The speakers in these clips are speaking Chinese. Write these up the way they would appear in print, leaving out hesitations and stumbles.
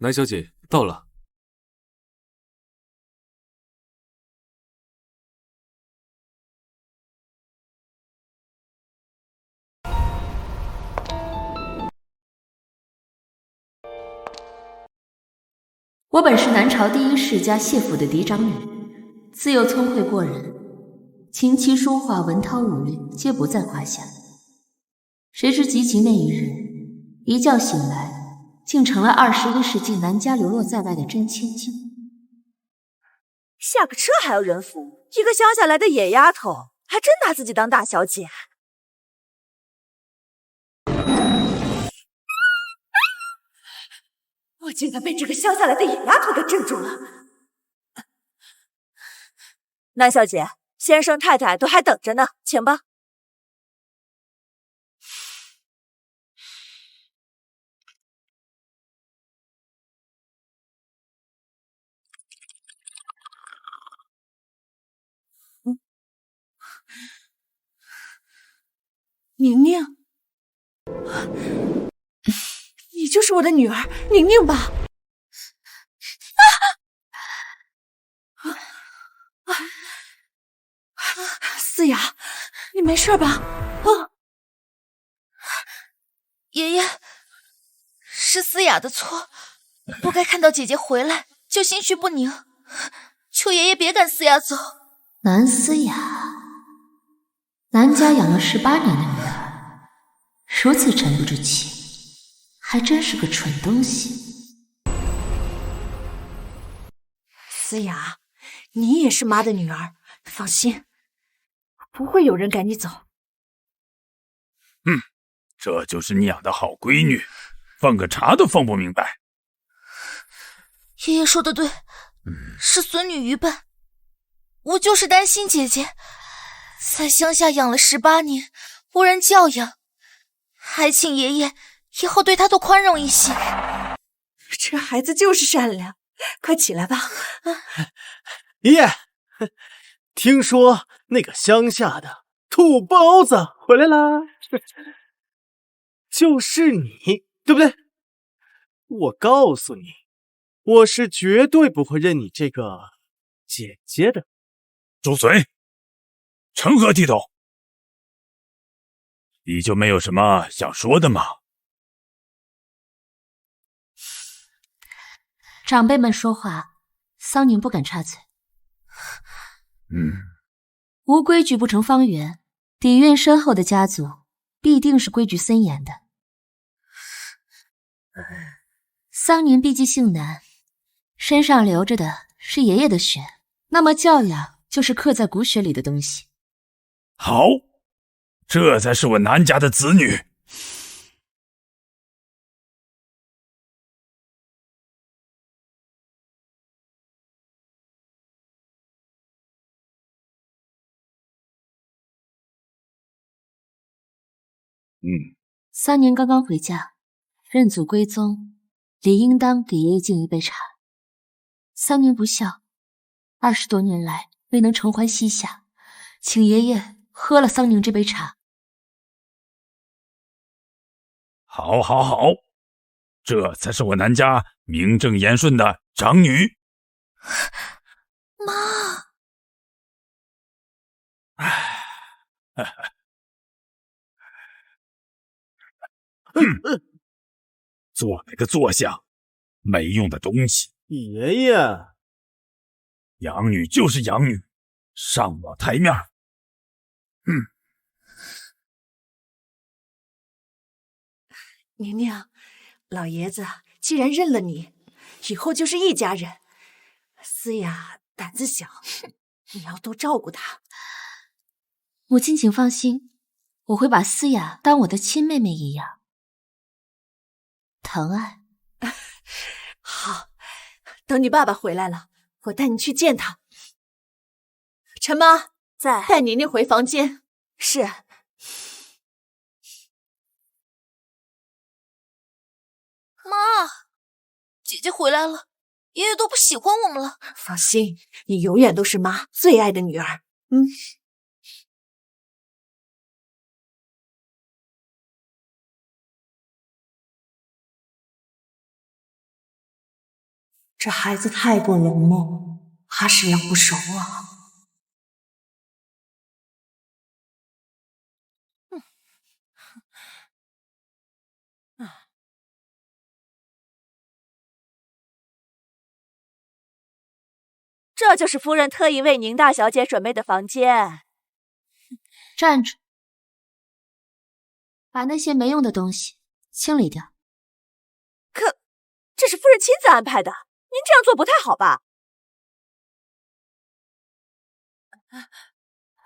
南小姐到了。我本是南朝第一世家谢府的嫡长女，自幼聪慧过人，琴棋书画、文韬武略皆不在话下。谁知及其那一日，一觉醒来，竟成了21世纪南家流落在外的真千金。下个车还要人扶，一个乡下来的野丫头，还真拿自己当大小姐。我竟然被这个乡下来的野丫头给镇住了。南小姐，先生太太都还等着呢，请吧。宁宁，你就是我的女儿宁宁吧？思雅，你没事吧？啊！爷爷，是思雅的错，不该看到姐姐回来就心绪不宁，求爷爷别赶思雅走。南思雅，南家养了18年的女儿，如此沉不住气，还真是个蠢东西。思雅，你也是妈的女儿，放心，不会有人赶你走。这就是你养的好闺女，放个茶都放不明白。爷爷说的对，是孙女愚笨，我就是担心姐姐，在乡下养了18年，无人教养，还请爷爷以后对她多宽容一些。这孩子就是善良，快起来吧。爷爷，听说那个乡下的土包子回来啦，就是你，对不对？我告诉你，我是绝对不会认你这个姐姐的。住嘴！成何体统？你就没有什么想说的吗？长辈们说话，桑宁不敢插嘴。无规矩不成方圆，底蕴深厚的家族必定是规矩森严的。桑宁毕竟姓南，身上流着的是爷爷的血，那么教养就是刻在骨血里的东西。好，这才是我南家的子女。桑宁刚刚回家，认祖归宗，理应当给爷爷敬一杯茶。桑宁不孝，20多年来未能承还膝下，请爷爷喝了桑宁这杯茶。好，好，好，这才是我南家名正言顺的长女。妈，做了个坐相，没用的东西。爷爷，养女就是养女，上不了台面。宁宁，老爷子既然认了你，以后就是一家人。思雅胆子小，你要多照顾她。母亲请放心，我会把思雅当我的亲妹妹一样疼爱。好，等你爸爸回来了，我带你去见他。陈妈在，带宁宁回房间。是。妈，姐姐回来了，爷爷都不喜欢我们了。放心，你永远都是妈最爱的女儿。这孩子太过冷漠，怕是养不熟啊。这就是夫人特意为宁大小姐准备的房间。站住！把那些没用的东西清理掉。可，这是夫人亲自安排的，您这样做不太好吧？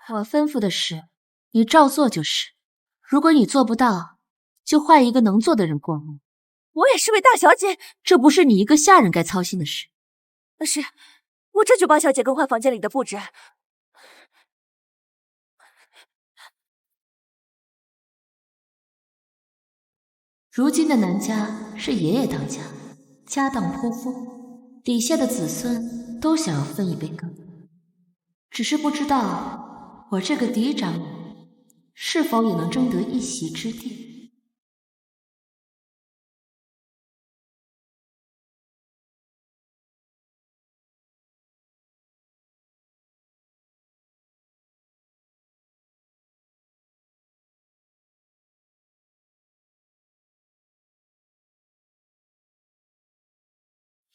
我吩咐的事，你照做就是。如果你做不到，就换一个能做的人过目。我也是为大小姐，这不是你一个下人该操心的事。是，我这就帮小姐更换房间里的布置。如今的南家是爷爷当家，家当颇丰，底下的子孙都想要分一杯羹。只是不知道我这个嫡长女是否也能争得一席之地。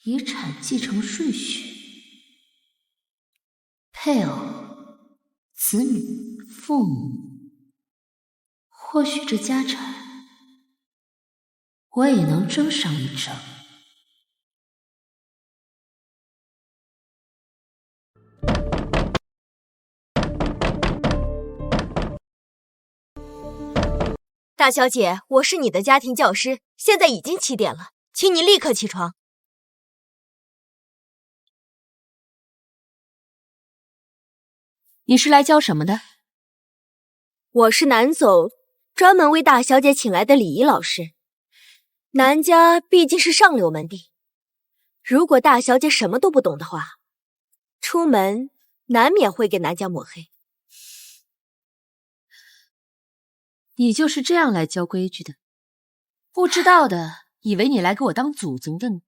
遗产继承顺序：配偶、子女、父母。或许这家产我也能争上一争。大小姐，我是你的家庭教师，现在已经7点了，请你立刻起床。你是来教什么的？我是南总专门为大小姐请来的礼仪老师。南家毕竟是上流门第，如果大小姐什么都不懂的话，出门难免会给南家抹黑。你就是这样来教规矩的？不知道的以为你来给我当祖宗的呢。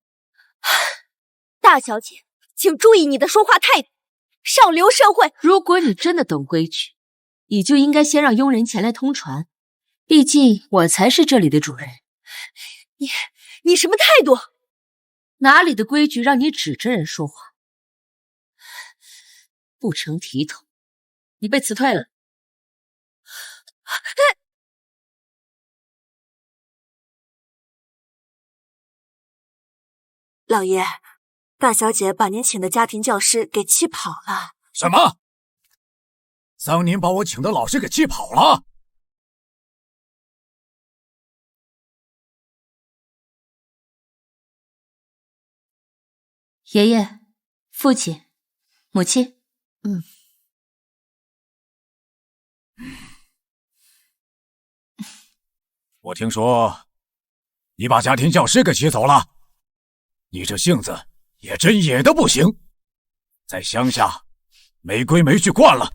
大小姐，请注意你的说话态度。上流社会，如果你真的懂规矩，你就应该先让佣人前来通传，毕竟我才是这里的主人。你什么态度？哪里的规矩让你指着人说话？不成体统，你被辞退了。老爷，大小姐把您请的家庭教师给气跑了。什么？桑宁把我请的老师给气跑了？爷爷、父亲、母亲，我听说你把家庭教师给气走了，你这性子也真野的不行，在乡下没规没矩惯了，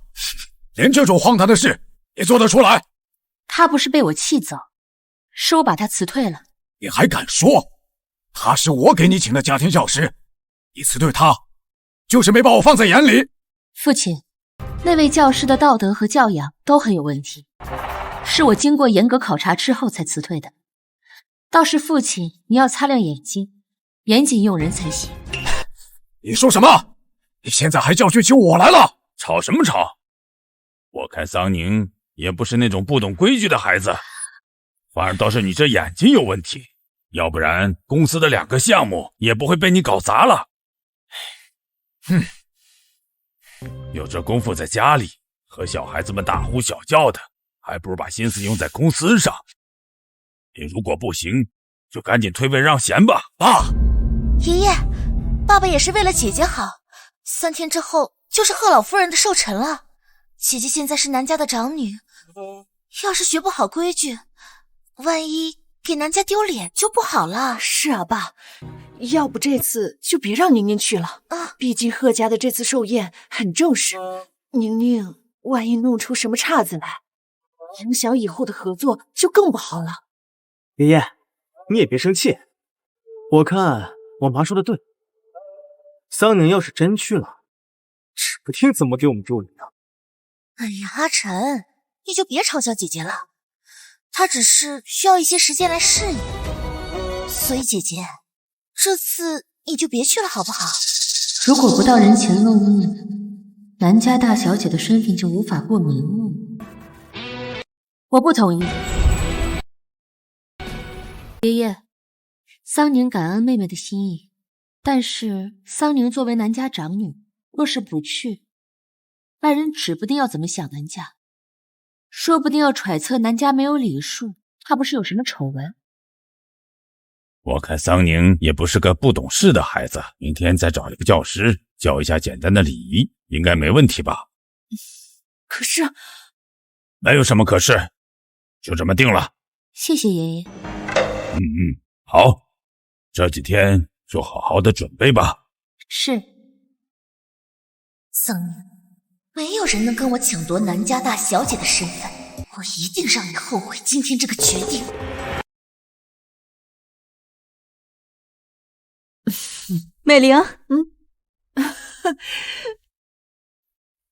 连这种荒唐的事也做得出来。他不是被我气走，是我把他辞退了。你还敢说？他是我给你请的家庭教师，你辞退他就是没把我放在眼里。父亲，那位教师的道德和教养都很有问题，是我经过严格考察之后才辞退的。倒是父亲，你要擦亮眼睛，严谨用人才行。你说什么？你现在还教训起我来了？吵什么吵？我看桑宁也不是那种不懂规矩的孩子，反而倒是你这眼睛有问题，要不然公司的2个项目也不会被你搞砸了。哼，有这功夫在家里和小孩子们大呼小叫的，还不如把心思用在公司上。你如果不行，就赶紧退位让贤吧。爸，爷爷，爸爸也是为了姐姐好。3天之后就是贺老夫人的寿辰了，姐姐现在是南家的长女，要是学不好规矩，万一给南家丢脸就不好了。是啊，爸，要不这次就别让宁宁去了啊！毕竟贺家的这次寿宴很正式，宁宁万一弄出什么岔子来，影响以后的合作就更不好了。爷爷，你也别生气，我看我妈说的对，桑宁要是真去了，指不定怎么给我们助理呢。哎呀，阿晨，你就别嘲笑姐姐了，她只是需要一些时间来适应。所以姐姐，这次你就别去了好不好？如果不到人前露面，南家大小姐的身份就无法过眉目。我不同意。爷爷，桑宁感恩妹妹的心意，但是桑宁作为南家长女，若是不去，外人指不定要怎么想南家，说不定要揣测南家没有礼数，怕不是有什么丑闻。我看桑宁也不是个不懂事的孩子，明天再找一个教师教一下简单的礼仪，应该没问题吧？可是，没有什么可是，就这么定了。谢谢爷爷。好，这几天就好好的准备吧。是。桑宁，没有人能跟我抢夺南家大小姐的身份，我一定让你后悔今天这个决定。美玲，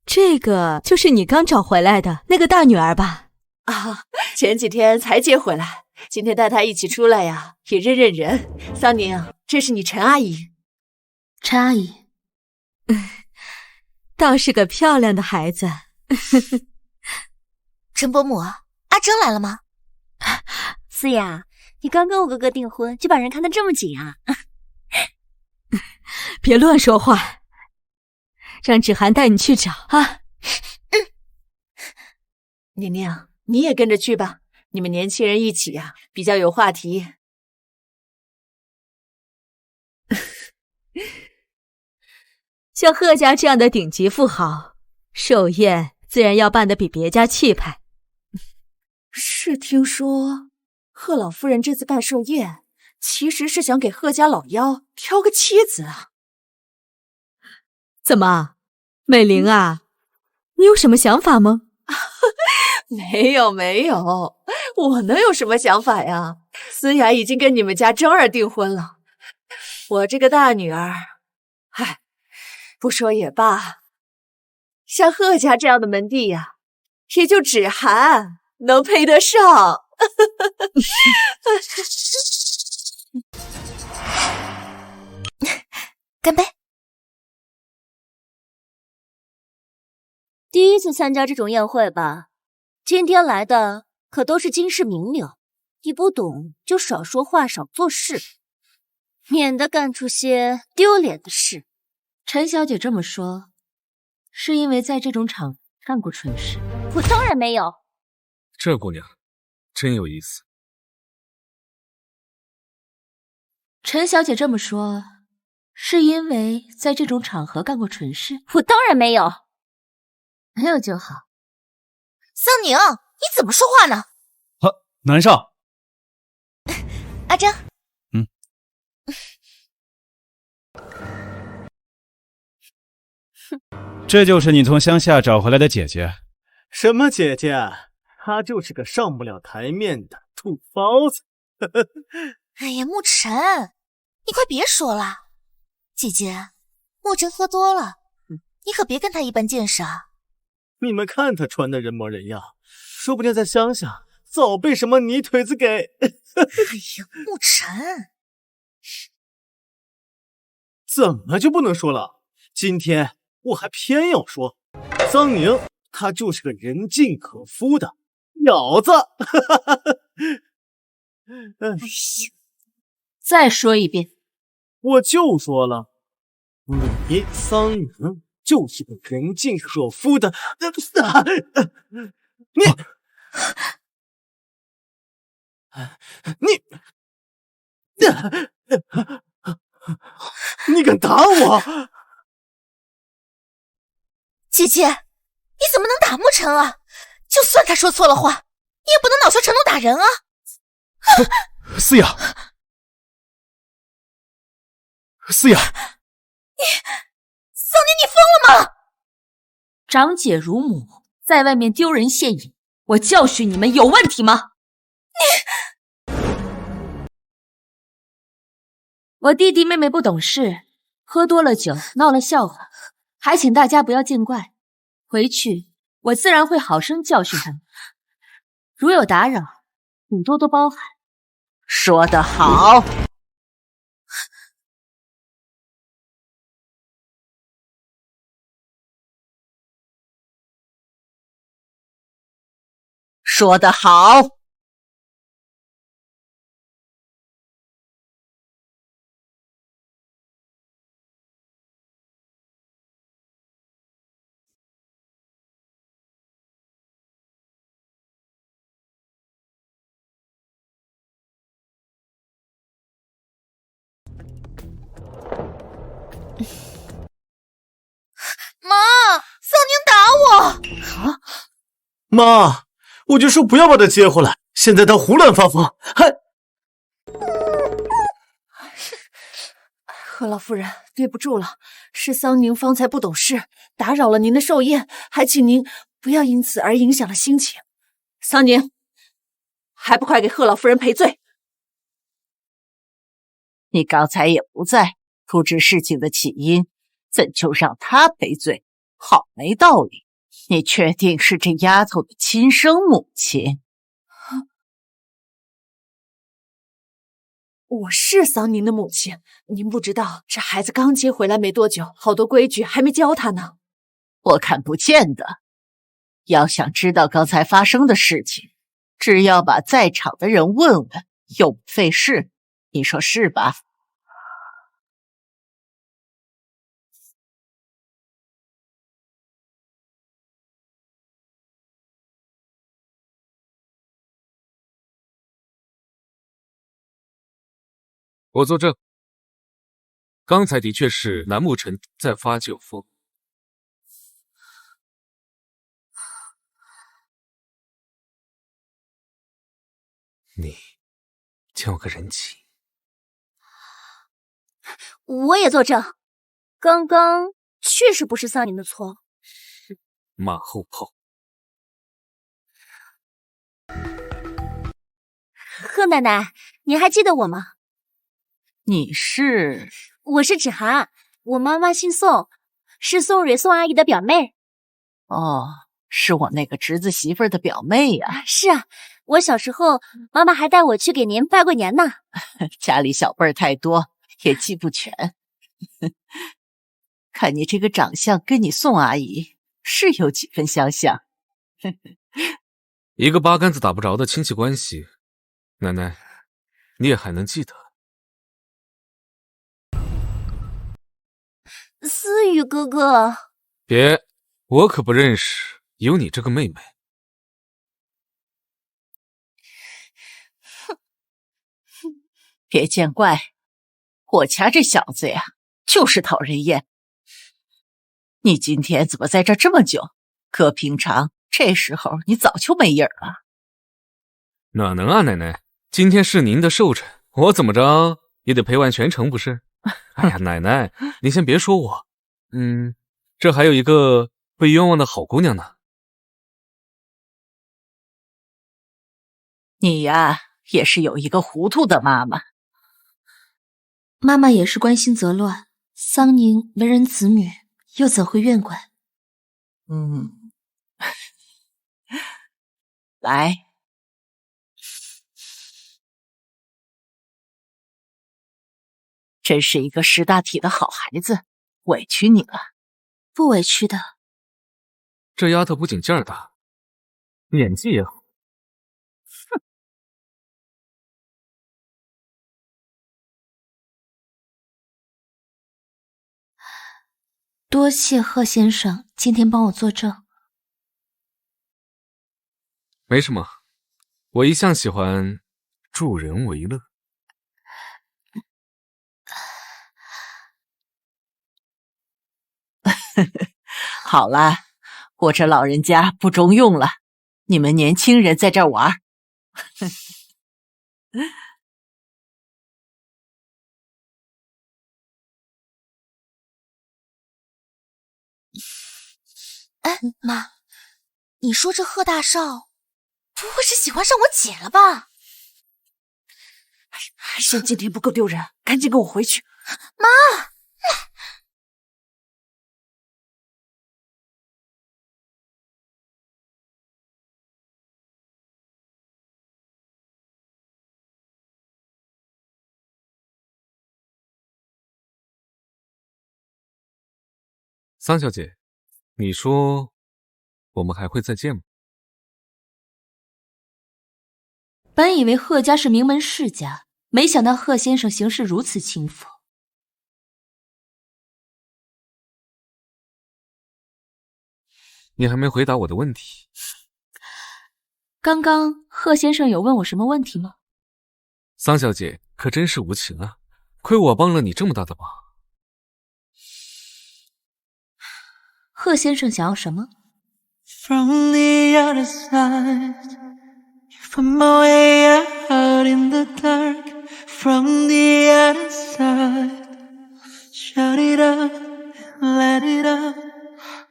这个就是你刚找回来的那个大女儿吧？啊，前几天才接回来，今天带她一起出来呀，也认认人。桑宁，这是你陈阿姨。陈阿姨，倒是个漂亮的孩子。陈伯母，阿珍来了吗？思雅，你刚跟我哥哥订婚，就把人看得这么紧啊？别乱说话，让芷涵带你去找啊。宁宁，你也跟着去吧，你们年轻人一起呀，比较有话题。像贺家这样的顶级富豪，寿宴自然要办得比别家气派。是听说贺老夫人这次办寿宴，其实是想给贺家老幺挑个妻子啊。怎么，美玲啊，你有什么想法吗？没有，我能有什么想法呀？思雅已经跟你们家争儿订婚了，我这个大女儿，嗨，不说也罢，像贺家这样的门第呀，也就芷涵能配得上。干杯！第一次参加这种宴会吧，今天来的可都是金氏名流，你不懂就少说话少做事，免得干出些丢脸的事。陈小姐这么说，是因为在这种场干过蠢事？我当然没有。这姑娘真有意思。陈小姐这么说，是因为在这种场合干过蠢事？我当然没有。没有就好。桑宁，你怎么说话呢？南少，阿珍，这就是你从乡下找回来的姐姐？什么姐姐？她就是个上不了台面的土包子。哎呀，沐晨，你快别说了。姐姐，沐晨喝多了，你可别跟他一般见识啊。你们看他穿的人模人样，说不定在乡下早被什么泥腿子给……哎呀，沐晨，怎么就不能说了？今天我还偏要说，桑宁他就是个人尽可夫的婊子。哎呀，再说一遍。我就说了，你桑宁就是个人尽可夫的，你敢打我？姐姐，你怎么能打沐晨啊？就算他说错了话，你也不能恼羞成怒打人啊！思雅，思雅，桑宁，你疯了吗？长姐如母，在外面丢人现眼，我教训你们有问题吗？我弟弟妹妹不懂事，喝多了酒，闹了笑话，还请大家不要见怪。回去我自然会好生教训他们。如有打扰，请多多包涵。说得好。说得好。妈，桑宁打我！啊，妈，我就说不要把他接回来，现在他胡乱发疯，还……贺老夫人，对不住了，是桑宁方才不懂事，打扰了您的寿宴，还请您不要因此而影响了心情。桑宁，还不快给贺老夫人赔罪！你刚才也不在，不知事情的起因，怎就让他赔罪？好没道理！你确定是这丫头的亲生母亲？我是桑宁的母亲，您不知道，这孩子刚接回来没多久，好多规矩还没教他呢。我看不见的。要想知道刚才发生的事情，只要把在场的人问问，又不费事，你说是吧？我作证，刚才的确是南沐尘在发酒疯。你欠我个人情。我也作证，刚刚确实不是桑宁的错。马后炮。贺奶奶，您还记得我吗？你是？我是芷涵，我妈妈姓宋，是宋蕊宋阿姨的表妹。哦，是我那个侄子媳妇儿的表妹呀。是啊，我小时候妈妈还带我去给您拜过年呢。家里小辈儿太多，也记不全。看你这个长相，跟你宋阿姨是有几分相像。一个八竿子打不着的亲戚关系，奶奶，你也还能记得？思雨哥哥，别，我可不认识有你这个妹妹。别见怪，我家这小子呀，就是讨人厌。你今天怎么在这这么久？搁平常这时候你早就没影儿了。哪能啊，奶奶，今天是您的寿辰，我怎么着也得陪完全程不是？哎呀，奶奶，您先别说我，这还有一个被冤枉的好姑娘呢。你呀，也是有一个糊涂的妈妈。妈妈也是关心则乱，桑宁为人子女，又怎会怨管？来，真是一个识大体的好孩子，委屈你了。不委屈的。这丫头不仅劲儿大，演技也好。多谢贺先生今天帮我作证。没什么，我一向喜欢助人为乐。好了，我这老人家不中用了，你们年轻人在这儿玩。哎，妈，你说这贺大少不会是喜欢上我姐了吧？还嫌今天不够丢人，赶紧跟我回去。妈，桑小姐，你说我们还会再见吗？本以为贺家是名门世家，没想到贺先生行事如此轻浮。你还没回答我的问题。刚刚贺先生有问我什么问题吗？桑小姐可真是无情啊，亏我帮了你这么大的忙。贺先生想要什么？ From the other side, from way out in the dark. From the other side, shout it up, let it up,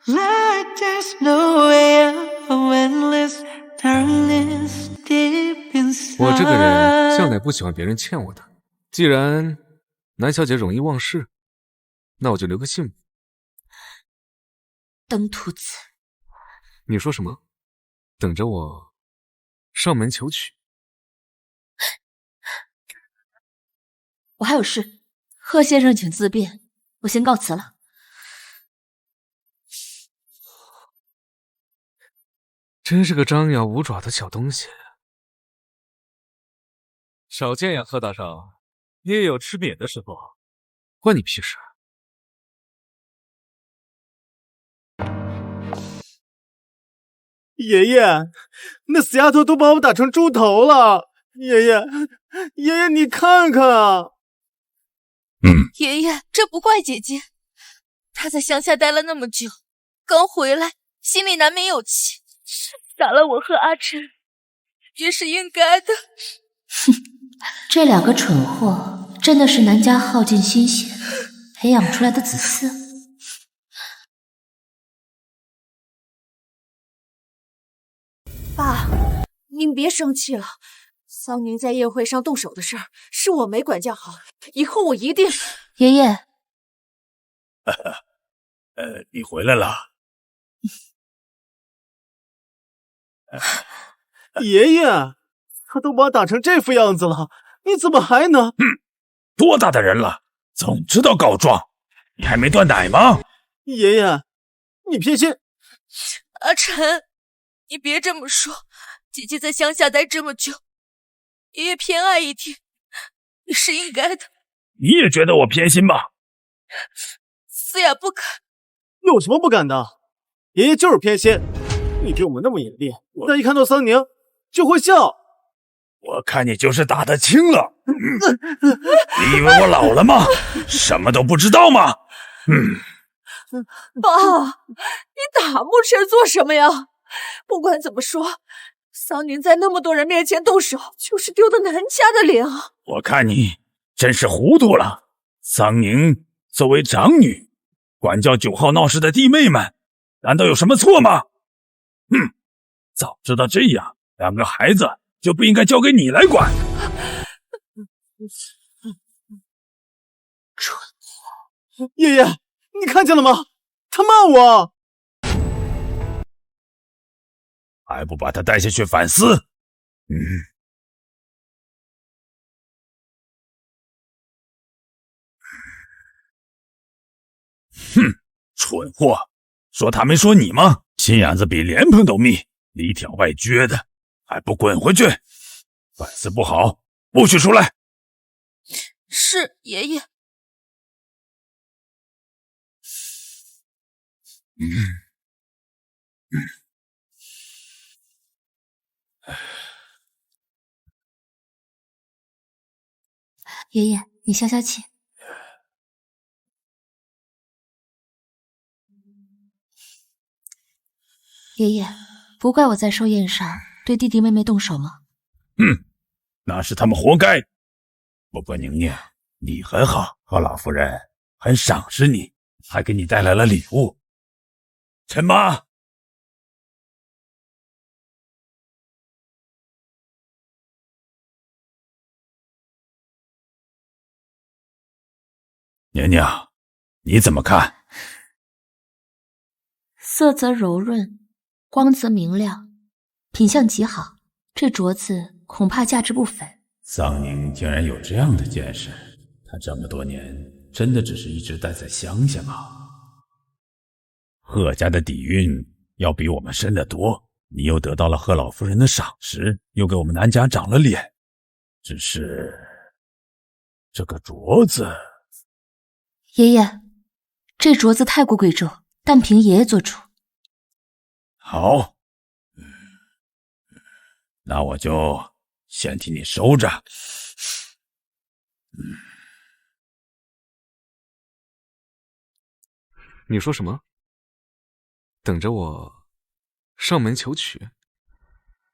like there's no way out, endless darkness deep inside. 我这个人向来不喜欢别人欠我的，既然南小姐容易忘事，那我就留个信吧。登徒子，你说什么？等着我上门求娶？我还有事，贺先生请自便，我先告辞了。真是个张牙舞爪的小东西。少见呀，贺大少，你也有吃瘪的时候，关你屁事。爷爷，那死丫头都把我打成猪头了！爷爷，爷爷，你看看啊！爷爷，这不怪姐姐，她在乡下待了那么久，刚回来，心里难免有气，打了我和阿琛，也是应该的。哼，这两个蠢货真的是南家耗尽心血培养出来的子嗣。爸，您别生气了。桑宁在宴会上动手的事儿，是我没管教好，以后我一定……爷爷，你回来了。爷爷，他都把我打成这副样子了，你怎么还能……多大的人了，总知道告状，你还没断奶吗？爷爷，你偏心。阿琛，你别这么说，姐姐在乡下待这么久，爷爷偏爱一点，也是应该的。你也觉得我偏心吗？思雅不敢。有什么不敢的？爷爷就是偏心。你对我们那么严厉，他一看到桑宁就会笑。我看你就是打得轻了。你以为我老了吗？什么都不知道吗？爸，你打穆晨做什么呀？不管怎么说，桑宁在那么多人面前动手，就是丢了南家的脸啊！我看你真是糊涂了。桑宁作为长女，管教9号闹事的弟妹们，难道有什么错吗？早知道这样，2个孩子就不应该交给你来管。蠢货！爷爷，你看见了吗？他骂我，还不把他带下去反思？蠢货！说他没说你吗？心眼子比莲蓬都密，里挑外撅的，还不滚回去！反思不好，不许出来！是爷爷。爷爷，你消消气。爷爷，不怪我在寿宴上对弟弟妹妹动手吗？那是他们活该。不过宁宁，你很好，和老夫人很赏识你，还给你带来了礼物。陈妈，娘娘，你怎么看？色泽柔润，光泽明亮，品相极好。这镯子恐怕价值不菲。桑宁竟然有这样的见识，她这么多年真的只是一直待在乡下吗？贺家的底蕴要比我们深得多，你又得到了贺老夫人的赏识，又给我们南家长了脸。只是这个镯子，爷爷，这镯子太过贵重，但凭爷爷做主。好，那我就先替你收着。你说什么？等着我上门求娶？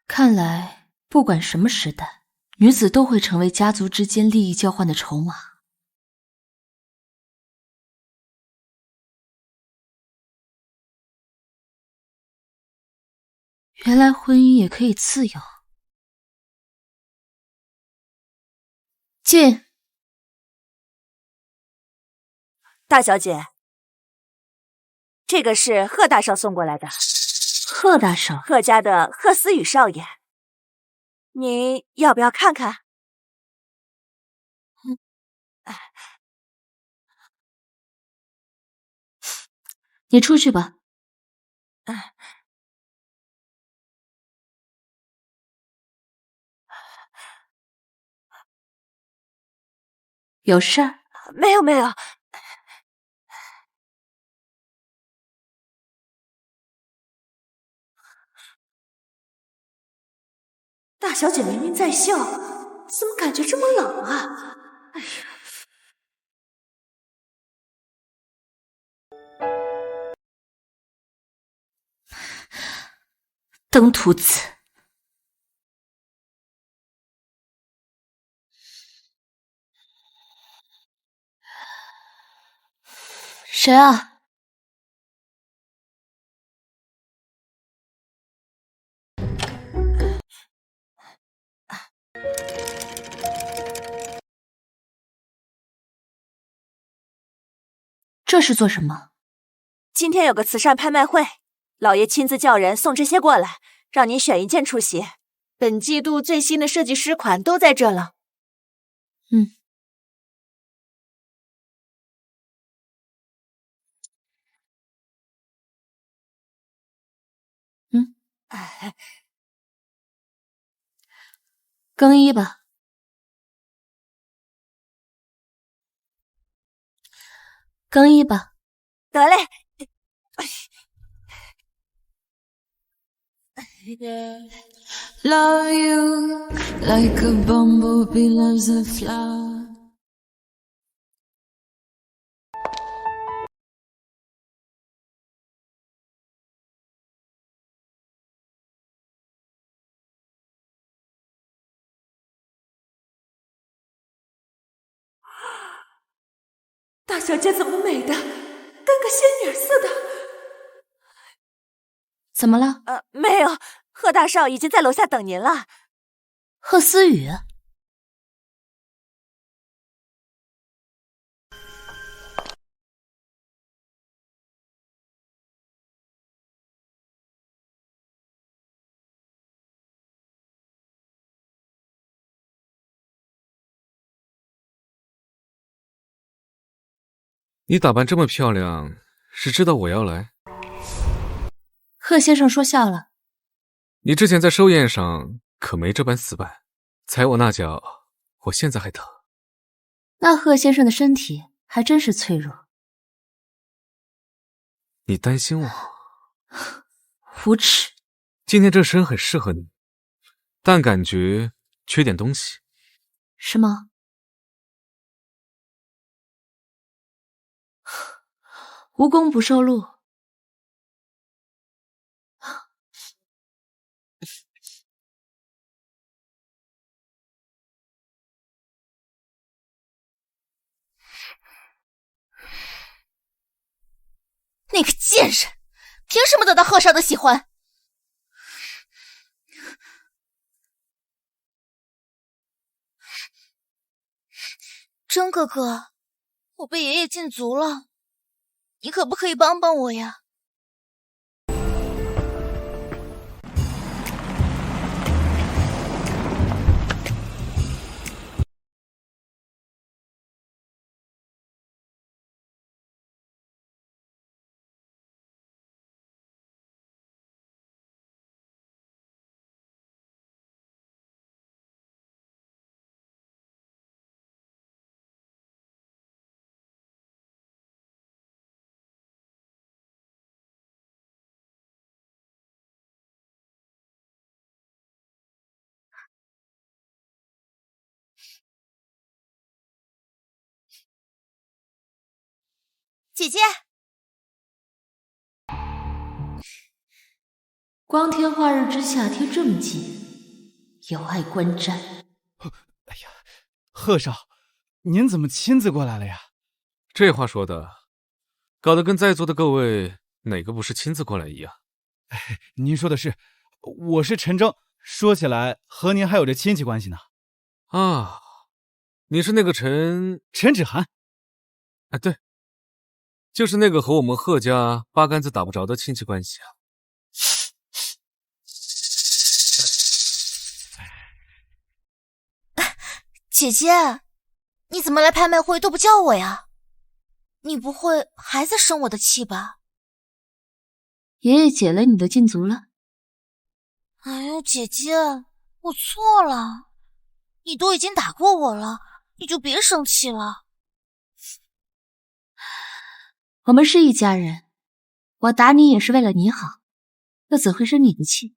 看来不管什么时代，女子都会成为家族之间利益交换的筹码。原来婚姻也可以自由。进。大小姐，这个是贺大少送过来的。贺大少，贺家的贺思雨少爷，你要不要看看？你出去吧。有事儿？没有没有。大小姐明明在笑，怎么感觉这么冷啊？哎呀！登徒子。谁啊？这是做什么？今天有个慈善拍卖会，老爷亲自叫人送这些过来，让您选一件出席。本季度最新的设计师款都在这了。更衣吧。更衣吧。得嘞。Love you like a bumblebee loves a flower. 大小姐怎么美的，跟个仙女似的？怎么了？没有，贺大少已经在楼下等您了。贺思雨。你打扮这么漂亮，是知道我要来？贺先生说笑了。你之前在寿宴上可没这般死板，踩我那脚，我现在还疼。那贺先生的身体还真是脆弱。你担心我？无耻！今天这身很适合你，但感觉缺点东西。是吗？无功不受禄。那个贱人，凭什么得到贺少的喜欢？甄哥哥，我被爷爷禁足了，你可不可以帮帮我呀？姐姐。光天化日之下贴这么近，有碍观瞻。哎呀，贺少，您怎么亲自过来了呀？这话说的，搞得跟在座的各位哪个不是亲自过来一样。您说的是，我是陈征，说起来和您还有着亲戚关系呢。啊，你是那个陈芷涵？啊，对，就是那个和我们贺家八竿子打不着的亲戚关系啊。姐姐，你怎么来拍卖会都不叫我呀？你不会还在生我的气吧？爷爷解了你的禁足了。哎呦，姐姐，我错了，你都已经打过我了，你就别生气了。我们是一家人，我打你也是为了你好，又怎会生你的气？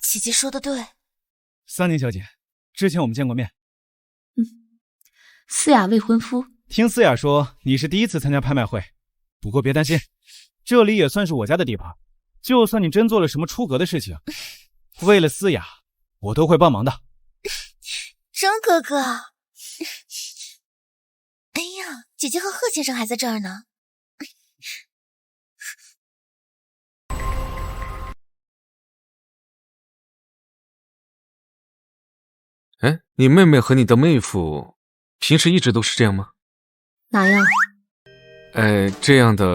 姐姐说的对。桑宁小姐，之前我们见过面。思雅未婚夫。听思雅说你是第一次参加拍卖会，不过别担心，这里也算是我家的地盘，就算你真做了什么出格的事情，为了思雅，我都会帮忙的。征哥哥，哎呀，姐姐和贺先生还在这儿呢。哎，你妹妹和你的妹夫平时一直都是这样吗？哪样？这样的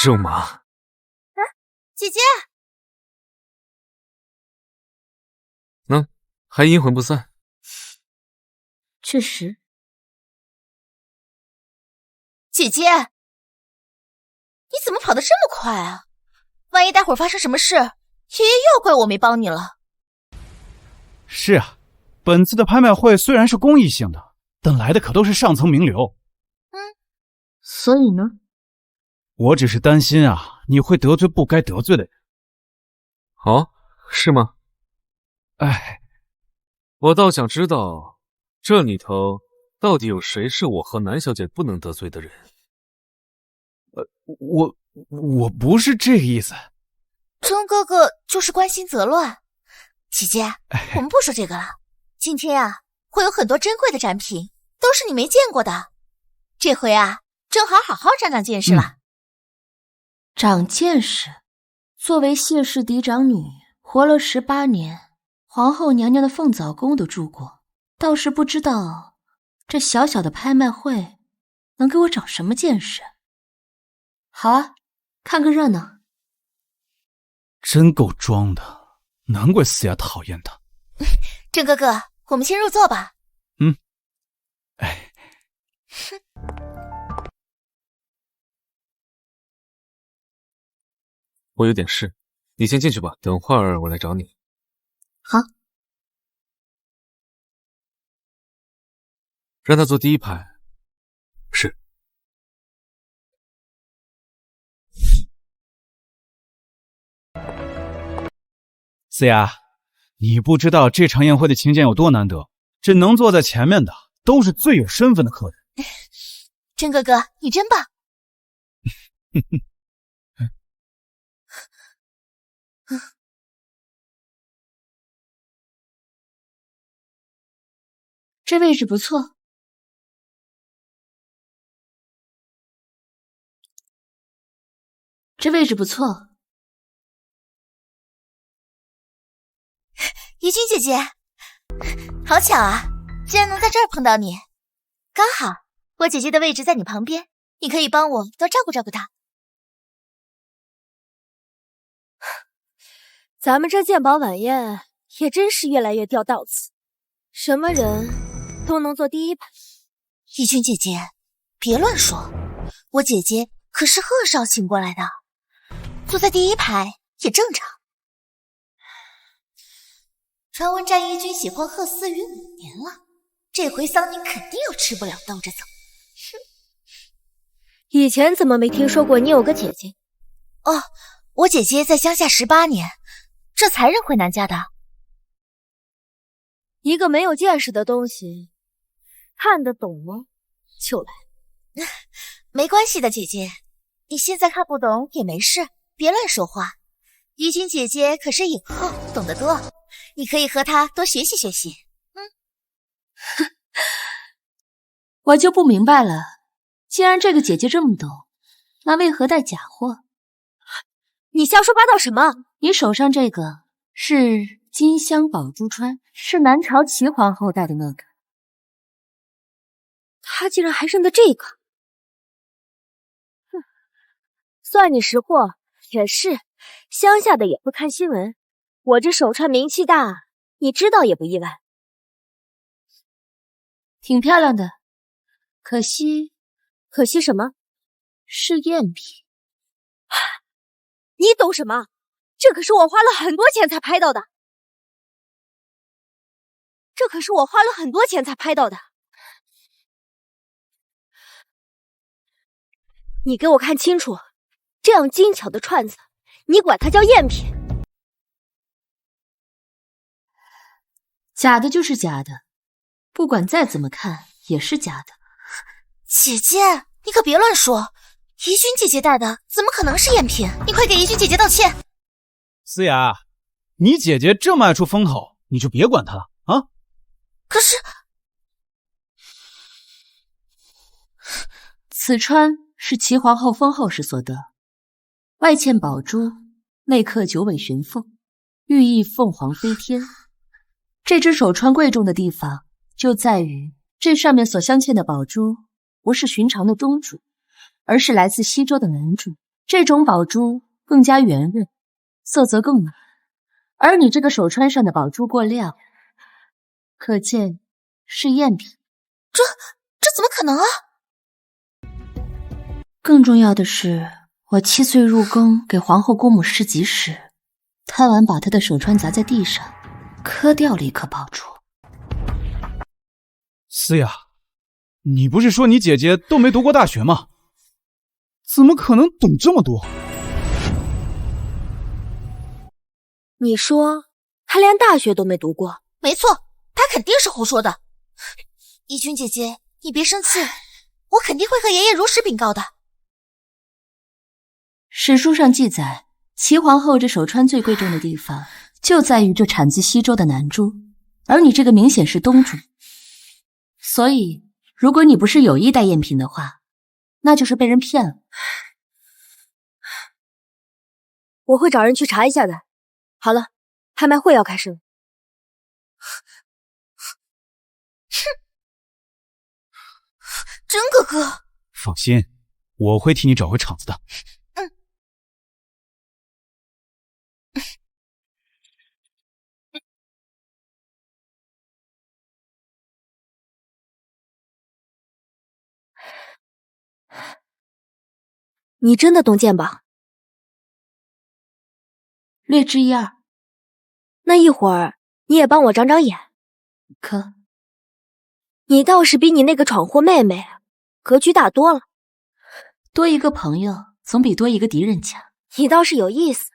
肉麻。姐姐，还阴魂不散。确实。姐姐，你怎么跑得这么快啊？万一待会儿发生什么事，爷爷又要怪我没帮你了。是啊，本次的拍卖会虽然是公益性的，但来的可都是上层名流。所以呢？我只是担心啊，你会得罪不该得罪的人。哦，是吗？哎，我倒想知道，这里头到底有谁是我和南小姐不能得罪的人？我不是这个意思。征哥哥就是关心则乱。姐姐，我们不说这个了。今天啊，会有很多珍贵的展品，都是你没见过的。这回啊，正好好好长长见识了。长见识？作为谢氏嫡长女，活了18年，皇后娘娘的凤藻宫都住过，倒是不知道这小小的拍卖会能给我长什么见识。好啊，看个热闹。真够装的，难怪思雅讨厌他。征哥哥，我们先入座吧。哎，我有点事，你先进去吧，等会儿我来找你。好。让他坐第一排。是。思雅，你不知道这场宴会的请柬有多难得，这能坐在前面的都是最有身份的客人。征哥哥，你真棒。这位置不错。这位置不错。怡君姐姐，好巧啊，竟然能在这儿碰到你。刚好我姐姐的位置在你旁边，你可以帮我多照顾照顾她。咱们这鉴宝晚宴也真是越来越掉档次，什么人都能坐第一排。怡君姐姐，别乱说，我姐姐可是贺少请过来的，坐在第一排也正常。传闻战一君喜欢贺思雨5年了，这回桑宁肯定又吃不了兜着走。以前怎么没听说过你有个姐姐？哦，我姐姐在乡下18年，这才认回南家的。一个没有见识的东西，看得懂吗？就来。没关系的，姐姐，你现在看不懂也没事，别乱说话。怡君姐姐可是影后，懂得多，你可以和她多学习学习。我就不明白了，既然这个姐姐这么懂，那为何带假货？你瞎说八道什么？你手上这个是金镶宝珠钏，是南朝齐皇后戴的那个。她竟然还认得这个，哼，算你识货。也是，乡下的也不看新闻，我这手串名气大，你知道也不意外。挺漂亮的，可惜什么？是赝品。你懂什么？这可是我花了很多钱才拍到的。你给我看清楚，这样精巧的串子，你管它叫赝品？假的就是假的，不管再怎么看也是假的。姐姐，你可别乱说，怡君姐姐戴的怎么可能是赝品？你快给怡君姐姐道歉。思雅，你姐姐这么爱出风头，你就别管她了啊。可是此川是齐皇后封后时所得，外嵌宝珠，内刻九尾玄凤，寓意凤凰飞天。这只手串贵重的地方就在于这上面所镶嵌的宝珠不是寻常的东珠，而是来自西周的南珠。这种宝珠更加圆润，色泽更浓，而你这个手串上的宝珠过亮，可见是赝品。这怎么可能啊？更重要的是，我7岁入宫给皇后姑母施疾时，贪玩把她的手串砸在地上，磕掉了一颗宝珠。思雅，你不是说你姐姐都没读过大学吗？怎么可能懂这么多？你说她连大学都没读过？没错，她肯定是胡说的。怡君姐姐，你别生气，我肯定会和爷爷如实禀告的。史书上记载，齐皇后这手串最贵重的地方就在于这产自西周的南珠，而你这个明显是东珠。所以，如果你不是有意带赝品的话，那就是被人骗了。我会找人去查一下的。好了，拍卖会要开始了。真哥哥，放心，我会替你找回场子的。你真的懂鉴宝？略知一二。那一会儿你也帮我长长眼。可你倒是比你那个闯祸妹妹格局大多了。多一个朋友总比多一个敌人强。你倒是有意思。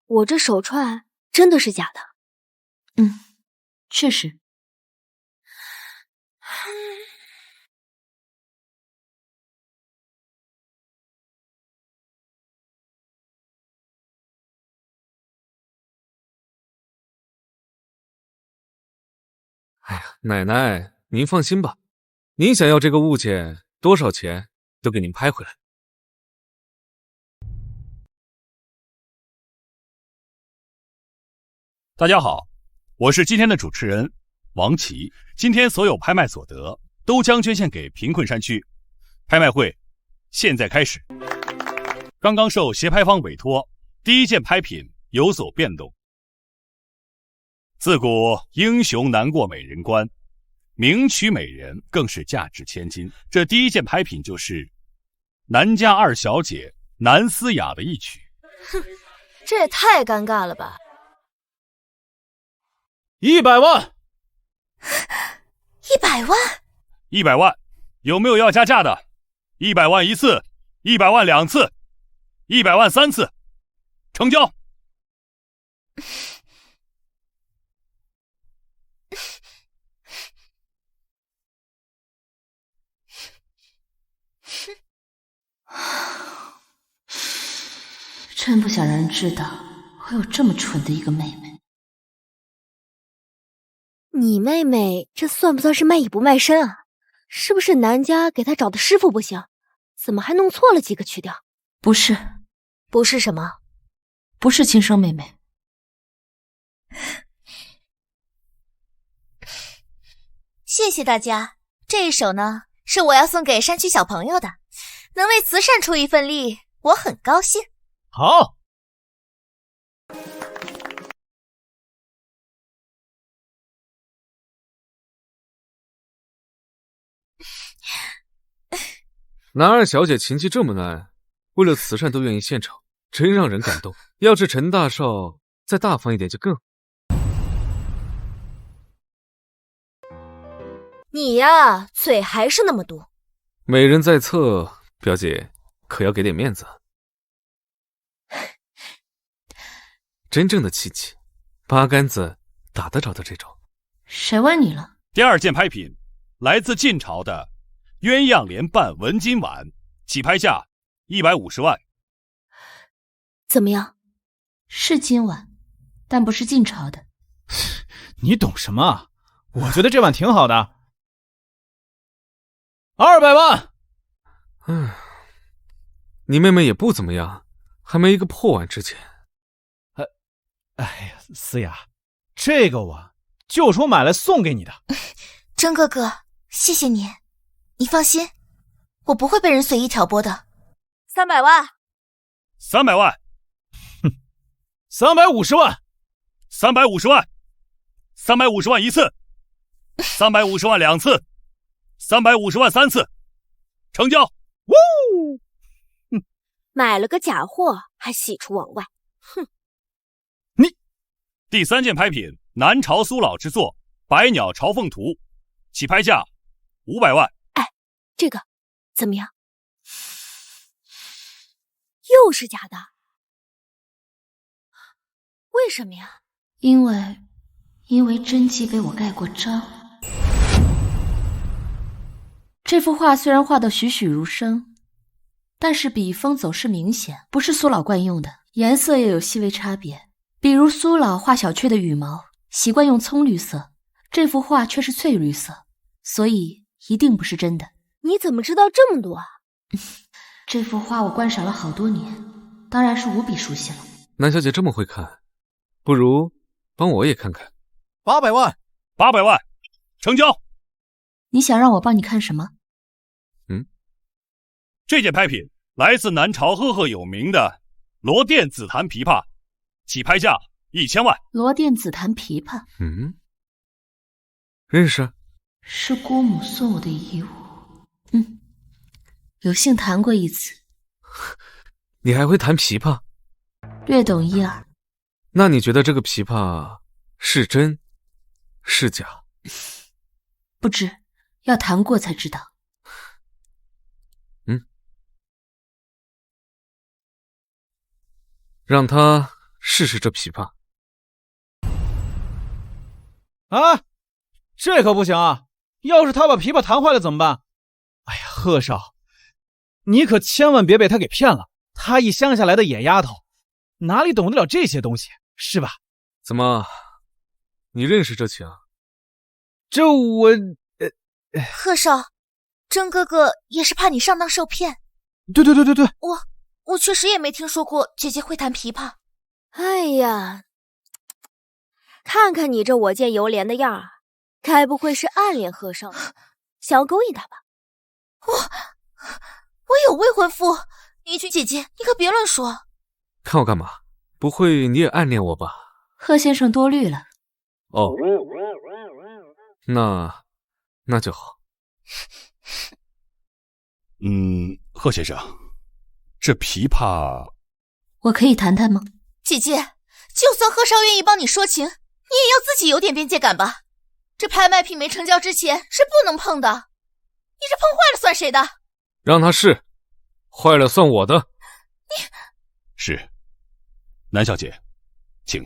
我这手串真的是假的？确实。哎呀，奶奶，您放心吧，您想要这个物件，多少钱都给您拍回来。大家好，我是今天的主持人王琦。今天所有拍卖所得都将捐献给贫困山区。拍卖会现在开始。刚刚受协拍方委托，第一件拍品有所变动。自古英雄难过美人关，名曲美人更是价值千金。这第一件拍品就是南家二小姐南思雅的一曲。哼，这也太尴尬了吧！100万！100万！100万！有没有要加价的？100万一次，100万2次，100万3次，成交！真不想让人知道我有这么蠢的一个妹妹。你妹妹这算不算是卖艺不卖身啊？是不是南家给她找的师傅不行？怎么还弄错了几个曲调？不是。不是什么？不是亲生妹妹。谢谢大家。这一首呢，是我要送给山区小朋友的，能为慈善出一份力，我很高兴。好。南二小姐琴技这么难，为了慈善都愿意献丑，真让人感动。要是陈大少再大方一点就更好。你呀，嘴还是那么毒。美人在侧，表姐可要给点面子。真正的气气，八竿子打得着的这种。谁问你了？第二件拍品来自晋朝的鸳鸯莲瓣文金碗，起拍价150万。怎么样？是金碗，但不是晋朝的。你懂什么啊？我觉得这碗挺好的。200万。你妹妹也不怎么样，还没一个破碗值钱。哎呀，思雅，这个碗就是我买来送给你的。真哥哥，谢谢你。你放心，我不会被人随意挑拨的。300万。300万。哼，350万。350万。350万一次。350万2次。350万3次。成交。呜！买了个假货还喜出望外，哼！第三件拍品，南朝苏老之作《百鸟朝凤图》，起拍价500万。哎，这个怎么样？又是假的？为什么呀？因为真迹被我盖过章。这幅画虽然画得栩栩如生，但是笔锋走势明显，不是苏老惯用的，颜色也有细微差别。比如苏老画小雀的羽毛习惯用葱绿色，这幅画却是翠绿色，所以一定不是真的。你怎么知道这么多啊？这幅画我观赏了好多年，当然是无比熟悉了。南小姐这么会看，不如帮我也看看。800万。800万，成交。你想让我帮你看什么？这件拍品来自南朝赫赫有名的罗甸紫檀琵琶，起拍价1000万。罗甸紫檀琵琶，认识？是姑母送我的遗物。有幸弹过一次。你还会弹琵琶？略懂一二。那你觉得这个琵琶是真是假？不知，要弹过才知道。让他试试这琵琶。啊，这可不行啊！要是他把琵琶弹坏了怎么办？哎呀，贺少，你可千万别被他给骗了。她一乡下来的野丫头，哪里懂得了这些东西，是吧？怎么，你认识这琴啊？这我……贺少，真哥哥也是怕你上当受骗。对，我确实也没听说过姐姐会弹琵琶。哎呀，看看你这我见犹怜的样儿，该不会是暗恋贺少的，想要勾引他吧？我有未婚夫，一曲姐姐，你可别乱说。看我干嘛？不会你也暗恋我吧？贺先生多虑了。哦，那就好。贺先生，这琵琶我可以弹弹吗？姐姐，就算贺少愿意帮你说情，你也要自己有点边界感吧。这拍卖品没成交之前是不能碰的，你这碰坏了算谁的？让他试，坏了算我的。你是，南小姐，请。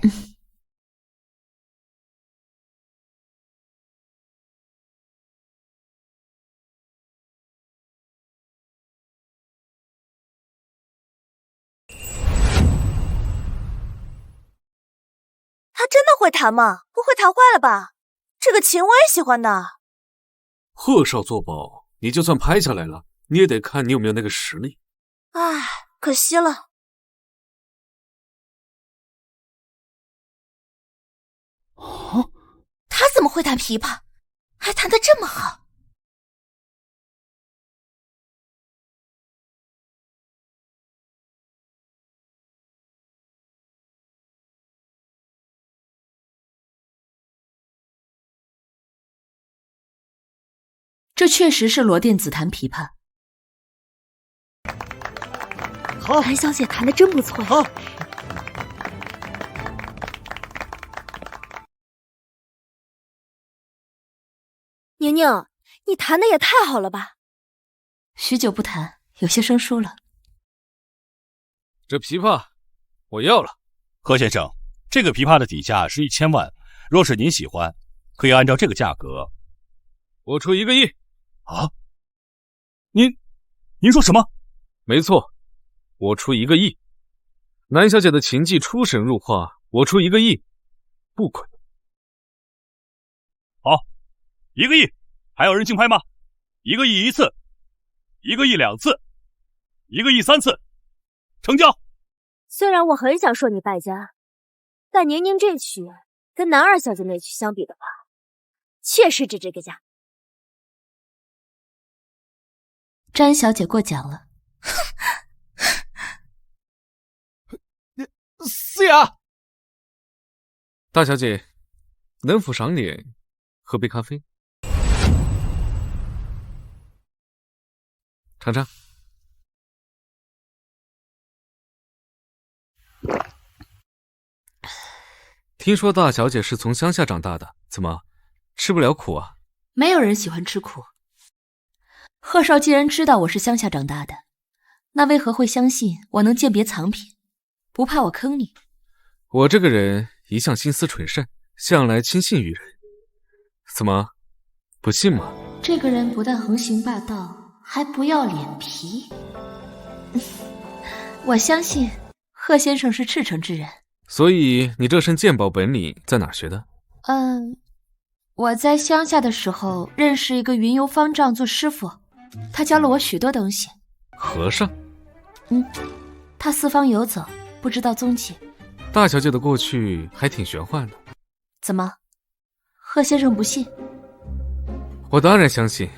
他真的会弹吗？不会弹坏了吧？这个琴我也喜欢的。贺少作保，你就算拍下来了，你也得看你有没有那个实力。唉，可惜了。哦，他怎么会弹琵琶？还弹得这么好？这确实是罗电子弹琵琶。好，韩小姐弹得真不错呀。好，宁宁，你弹的也太好了吧！许久不弹，有些生疏了。这琵琶我要了。何先生，这个琵琶的底价是1000万，若是您喜欢，可以按照这个价格。我出1个亿。啊？您说什么？没错，我出1个亿。南小姐的琴技出神入化，我出1个亿，不亏。好，1个亿，还有人竞拍吗？1个亿1次，1个亿2次，1个亿3次，成交。虽然我很想说你败家，但宁宁这曲跟南二小姐那曲相比的话，确实值这个价。詹小姐过奖了。思雅，大小姐，能否赏脸喝杯咖啡？尝尝。听说大小姐是从乡下长大的，怎么吃不了苦啊？没有人喜欢吃苦。贺少既然知道我是乡下长大的，那为何会相信我能鉴别藏品，不怕我坑你？我这个人一向心思纯善，向来轻信于人。怎么，不信吗？这个人不但横行霸道，还不要脸皮。我相信贺先生是赤诚之人。所以你这身鉴宝本领在哪学的？我在乡下的时候认识一个云游方丈做师傅，他教了我许多东西。和尚？他四方游走，不知道踪迹。大小姐的过去还挺玄幻的。怎么，贺先生不信？我当然相信，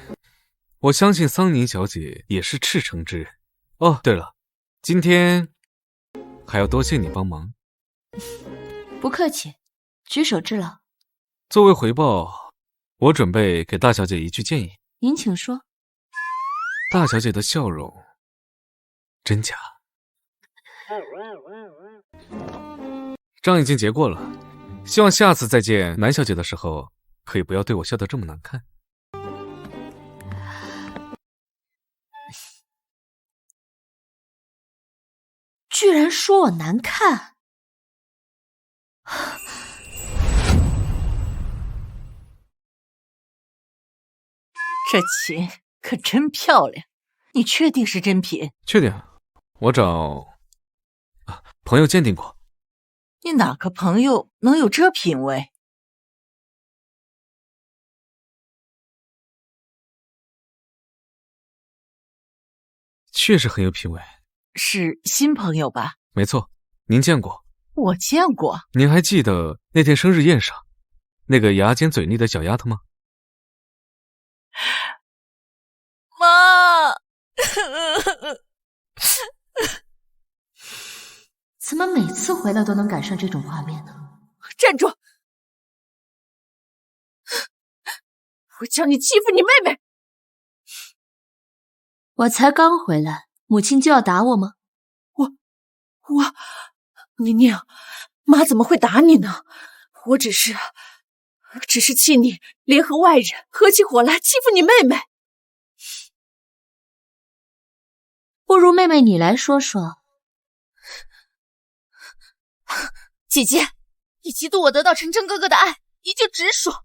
我相信桑宁小姐也是赤诚之人。哦，对了，今天还要多谢你帮忙。不客气，举手之劳。作为回报，我准备给大小姐一句建议。您请说。大小姐的笑容真假？账已经结过了，希望下次再见南小姐的时候，可以不要对我笑得这么难看。居然说我难看！这琴可真漂亮，你确定是真品？确定，我找朋友鉴定过。你哪个朋友能有这品味？确实很有品味。是新朋友吧？没错，您见过。我见过。您还记得那天生日宴上那个牙尖嘴利的小丫头吗？妈！怎么每次回来都能赶上这种画面呢？站住！我叫你欺负你妹妹！我才刚回来，母亲就要打我吗？宁宁，妈怎么会打你呢？我只是气你联合外人，合起伙来欺负你妹妹。不如妹妹你来说说。姐姐，你嫉妒我得到晨晨哥哥的爱，你就直说。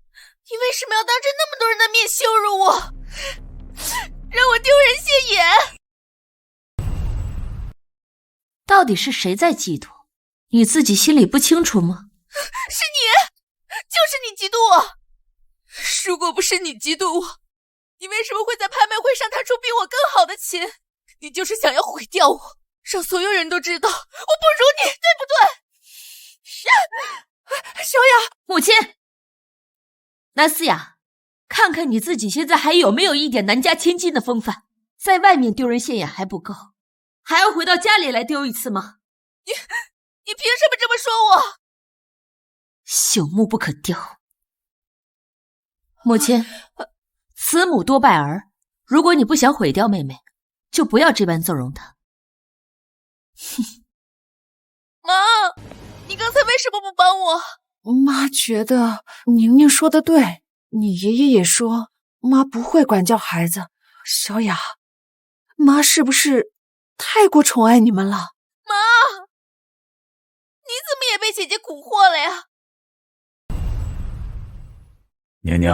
你为什么要当着那么多人的面羞辱我，让我丢人现眼？到底是谁在嫉妒？你自己心里不清楚吗？是就是你嫉妒我。如果不是你嫉妒我，你为什么会在拍卖会上谈出比我更好的琴？你就是想要毁掉我，让所有人都知道我不如你，对不对？小雅，母亲，南思雅，看看你自己现在还有没有一点男家千金的风范？在外面丢人现眼还不够，还要回到家里来丢一次吗？你凭什么这么说我？朽木不可雕。母亲，慈母多败儿，如果你不想毁掉妹妹，就不要这般纵容她。妈，你刚才为什么不帮我？妈觉得宁宁说的对，你爷爷也说妈不会管教孩子。小雅，妈是不是太过宠爱你们了？妈，你怎么也被姐姐蛊惑了呀？宁宁，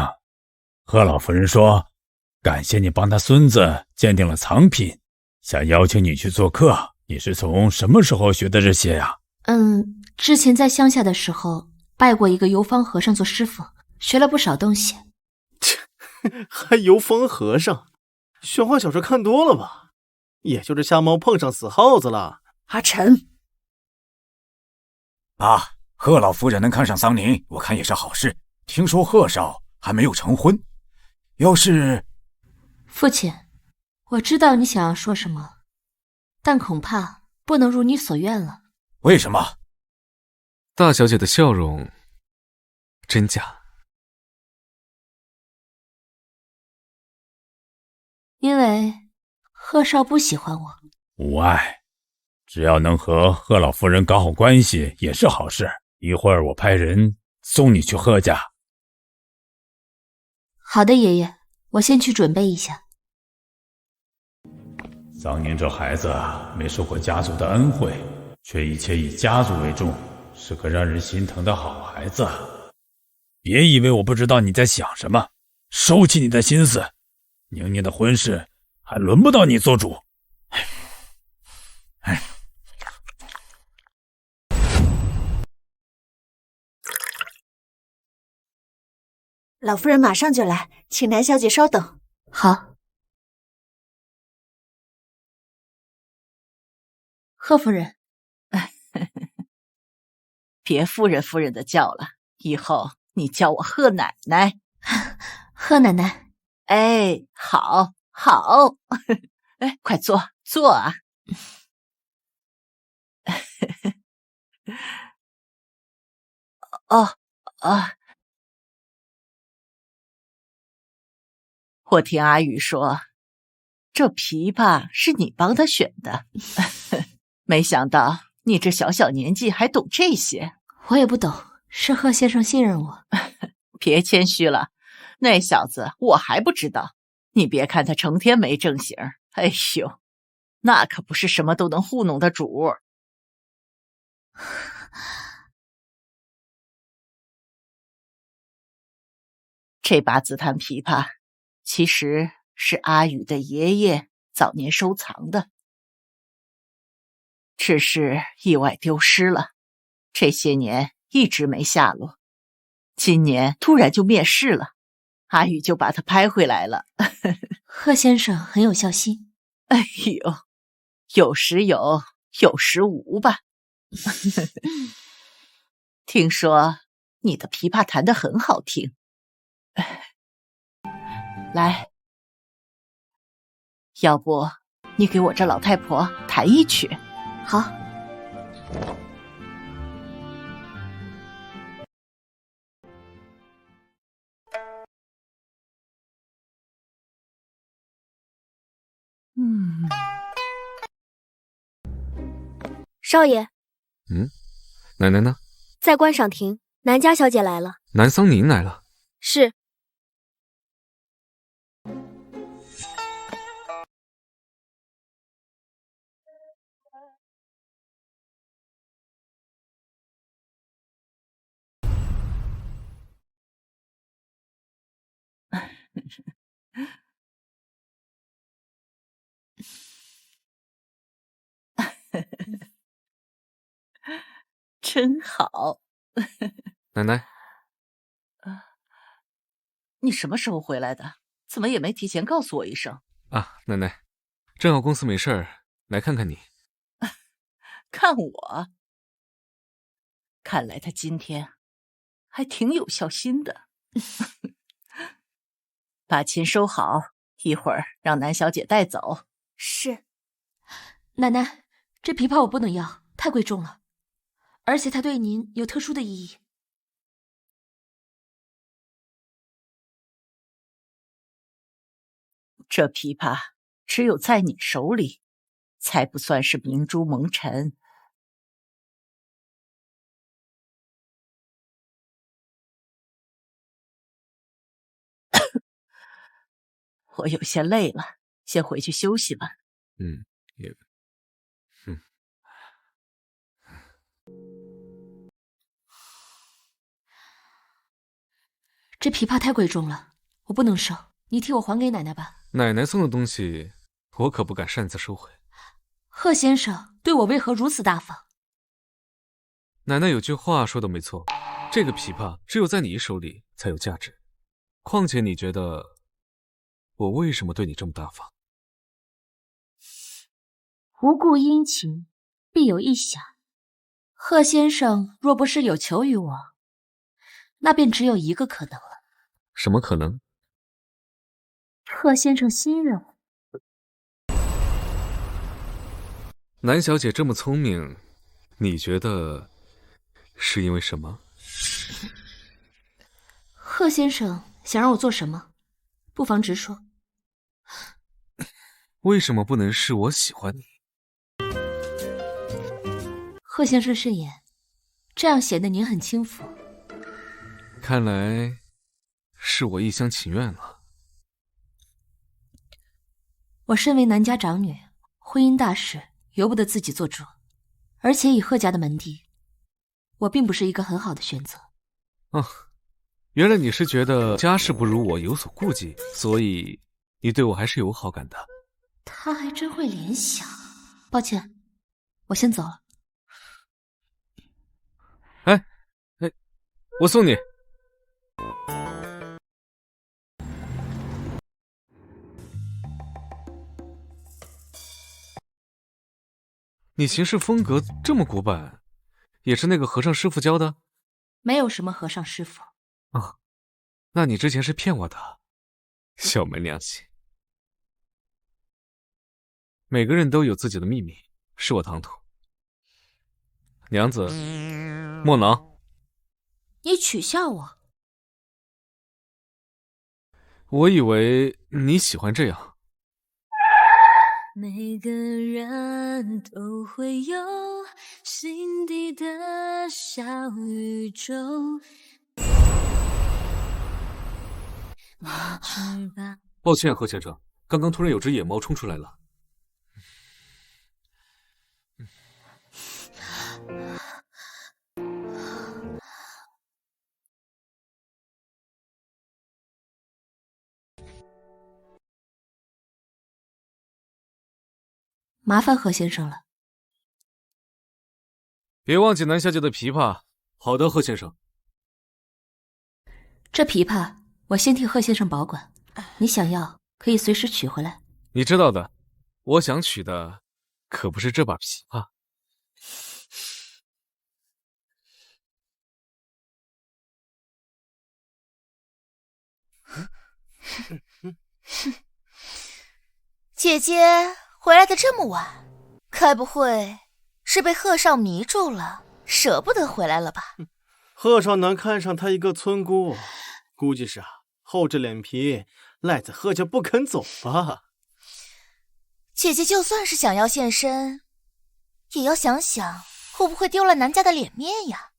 贺老夫人说，感谢你帮她孙子鉴定了藏品，想邀请你去做客。你是从什么时候学的这些呀？之前在乡下的时候拜过一个游方和尚做师傅，学了不少东西。还游方和尚，玄幻小说看多了吧？也就是瞎猫碰上死耗子了。阿晨，爸，贺老夫人能看上桑宁，我看也是好事。听说贺少还没有成婚，要是……父亲，我知道你想要说什么，但恐怕不能如你所愿了。为什么？大小姐的笑容真假？因为贺少不喜欢我。无碍，只要能和贺老夫人搞好关系也是好事。一会儿我派人送你去贺家。好的，爷爷，我先去准备一下。桑宁这孩子没受过家族的恩惠，却一切以家族为重，是个让人心疼的好孩子。别以为我不知道你在想什么，收起你的心思，宁宁的婚事还轮不到你做主。老夫人马上就来，请南小姐稍等。好。贺夫人，别夫人夫人的叫了，以后你叫我贺奶奶。贺奶奶。哎，好，好。哎，快坐，坐啊。哦，我听阿宇说，这琵琶是你帮他选的，没想到你这小小年纪还懂这些。我也不懂，是贺先生信任我。别谦虚了，那小子我还不知道。你别看他成天没正形，哎呦，那可不是什么都能糊弄的主。这把紫檀琵琶其实是阿宇的爷爷早年收藏的，只是意外丢失了，这些年一直没下落，今年突然就灭世了，阿宇就把它拍回来了。贺先生很有孝心。哎呦，有时有，有时无吧。听说你的琵琶弹得很好听，来，要不你给我这老太婆弹一曲？好。少爷，奶奶呢？在观赏亭，南家小姐来了。南桑宁来了。是。真好。奶奶，你什么时候回来的？怎么也没提前告诉我一声？啊，奶奶，正好公司没事儿，来看看你。看我？看来他今天还挺有孝心的。把琴收好，一会儿让南小姐带走。是。奶奶，这琵琶我不能要，太贵重了，而且它对您有特殊的意义。这琵琶只有在你手里，才不算是明珠蒙尘。我有些累了，先回去休息了。这琵琶太贵重了，我不能收，你替我还给奶奶吧。奶奶送的东西，我可不敢擅自收回。贺先生对我为何如此大方？奶奶有句话说的没错，这个琵琶只有在你手里才有价值。况且你觉得我为什么对你这么大方？无故殷勤，必有一响。贺先生若不是有求于我，那便只有一个可能了。什么可能？贺先生信任我。南小姐这么聪明，你觉得是因为什么？贺先生想让我做什么，不妨直说。为什么不能是我喜欢你？贺先生慎言，这样显得您很轻浮。看来是我一厢情愿了。我身为南家长女，婚姻大事由不得自己做主，而且以贺家的门第，我并不是一个很好的选择。哦，原来你是觉得家世不如我有所顾忌，所以你对我还是有好感的。他还真会联想。抱歉，我先走了。哎，我送你。你行事风格这么古板，也是那个和尚师傅教的？没有什么和尚师傅。哦，那你之前是骗我的，小门良心。每个人都有自己的秘密，是我唐突。娘子，莫恼。你取笑我？我以为你喜欢这样。每个人都会有心底的小宇宙。抱歉，贺先生，刚刚突然有只野猫冲出来了。麻烦贺先生了。别忘记南小姐的琵琶。好的，贺先生。这琵琶我先替贺先生保管，你想要可以随时取回来。你知道的，我想取的可不是这把琵琶。姐姐回来的这么晚，该不会是被贺少迷住了，舍不得回来了吧？贺少难看上他一个村姑，估计是厚着脸皮赖在贺家不肯走吧。姐姐就算是想要现身，也要想想会不会丢了南家的脸面呀。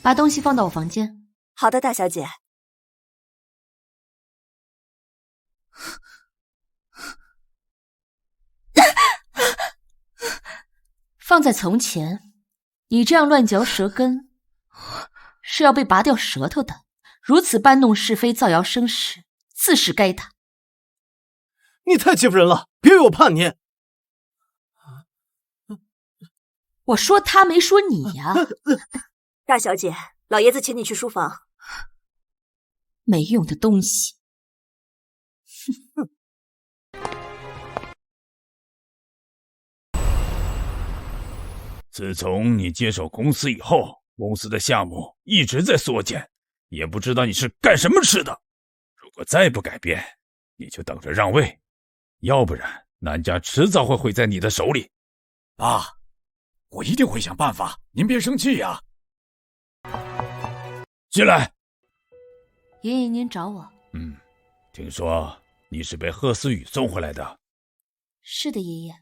把东西放到我房间。好的，大小姐。放在从前，你这样乱嚼舌根，是要被拔掉舌头的。如此搬弄是非、造谣生事，自是该打。你太欺负人了，别以为我怕你。我说他，没说你呀。大小姐，老爷子请你去书房。没用的东西。自从你接手公司以后，公司的项目一直在缩减，也不知道你是干什么吃的。如果再不改变，你就等着让位，要不然南家迟早会毁在你的手里。爸，我一定会想办法，您别生气呀。进来。爷爷，您找我？听说你是被贺思雨送回来的。是的，爷爷。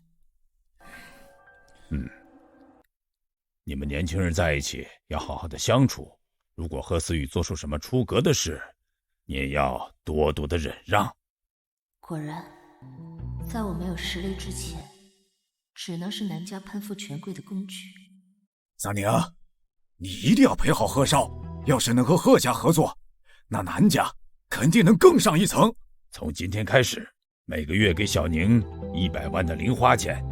你们年轻人在一起要好好的相处，如果贺思雨做出什么出格的事，你也要多多的忍让。果然，在我没有实力之前，只能是南家攀附权贵的工具。桑宁，你一定要陪好贺少，要是能和贺家合作，那南家肯定能更上一层。从今天开始，每个月给小宁100万的零花钱。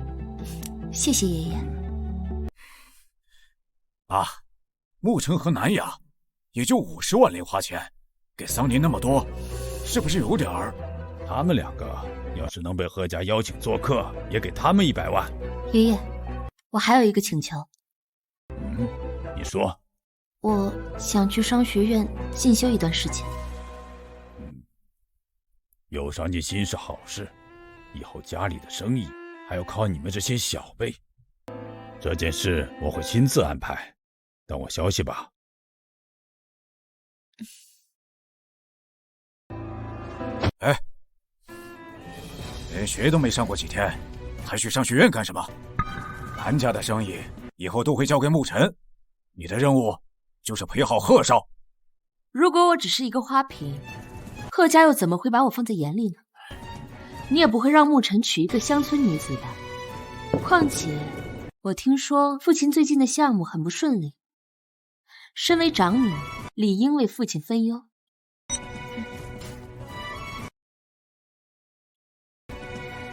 谢谢爷爷。爸，沐晨和南雅也就50万零花钱，给桑宁那么多，是不是有点儿？他们两个要是能被贺家邀请做客，也给他们100万。爷爷，我还有一个请求。你说。我想去商学院进修一段时间。有上进心是好事，以后家里的生意还要靠你们这些小辈。这件事我会亲自安排，等我消息吧。哎，连学都没上过几天，还去商学院干什么？南家的生意以后都会交给沐晨，你的任务就是陪好贺少。如果我只是一个花瓶，贺家又怎么会把我放在眼里呢？你也不会让沐晨娶一个乡村女子吧？况且，我听说父亲最近的项目很不顺利，身为长女，理应为父亲分忧。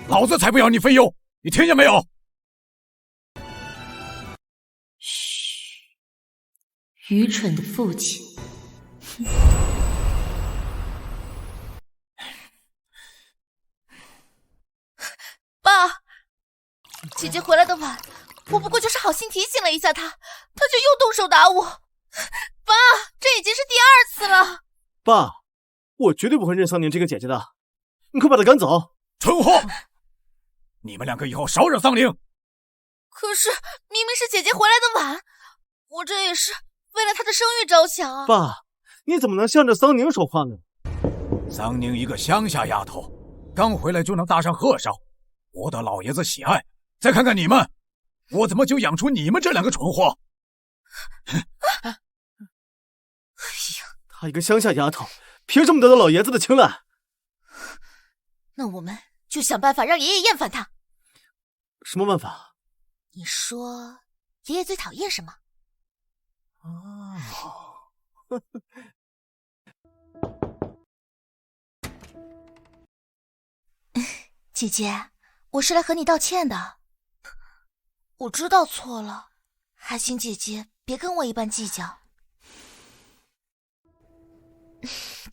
老子才不要你分忧，你听见没有？嘘，愚蠢的父亲。爸，姐姐回来的晚，我不过就是好心提醒了一下她，她就又动手打我。爸，这已经是第2次了。爸，我绝对不会认桑宁这个姐姐的，你快把她赶走。蠢货！你们两个以后少惹桑宁。可是明明是姐姐回来的晚，我这也是为了她的声誉着想啊。爸，你怎么能向着桑宁说话呢？桑宁一个乡下丫头，刚回来就能搭上贺少，博得老爷子喜爱。再看看你们，我怎么就养出你们这两个蠢货？哎呀，她一个乡下丫头，凭什么得到老爷子的青睐？那我们就想办法让爷爷厌烦她。什么办法？你说爷爷最讨厌什么？姐姐，我是来和你道歉的。我知道错了，还请姐姐别跟我一般计较。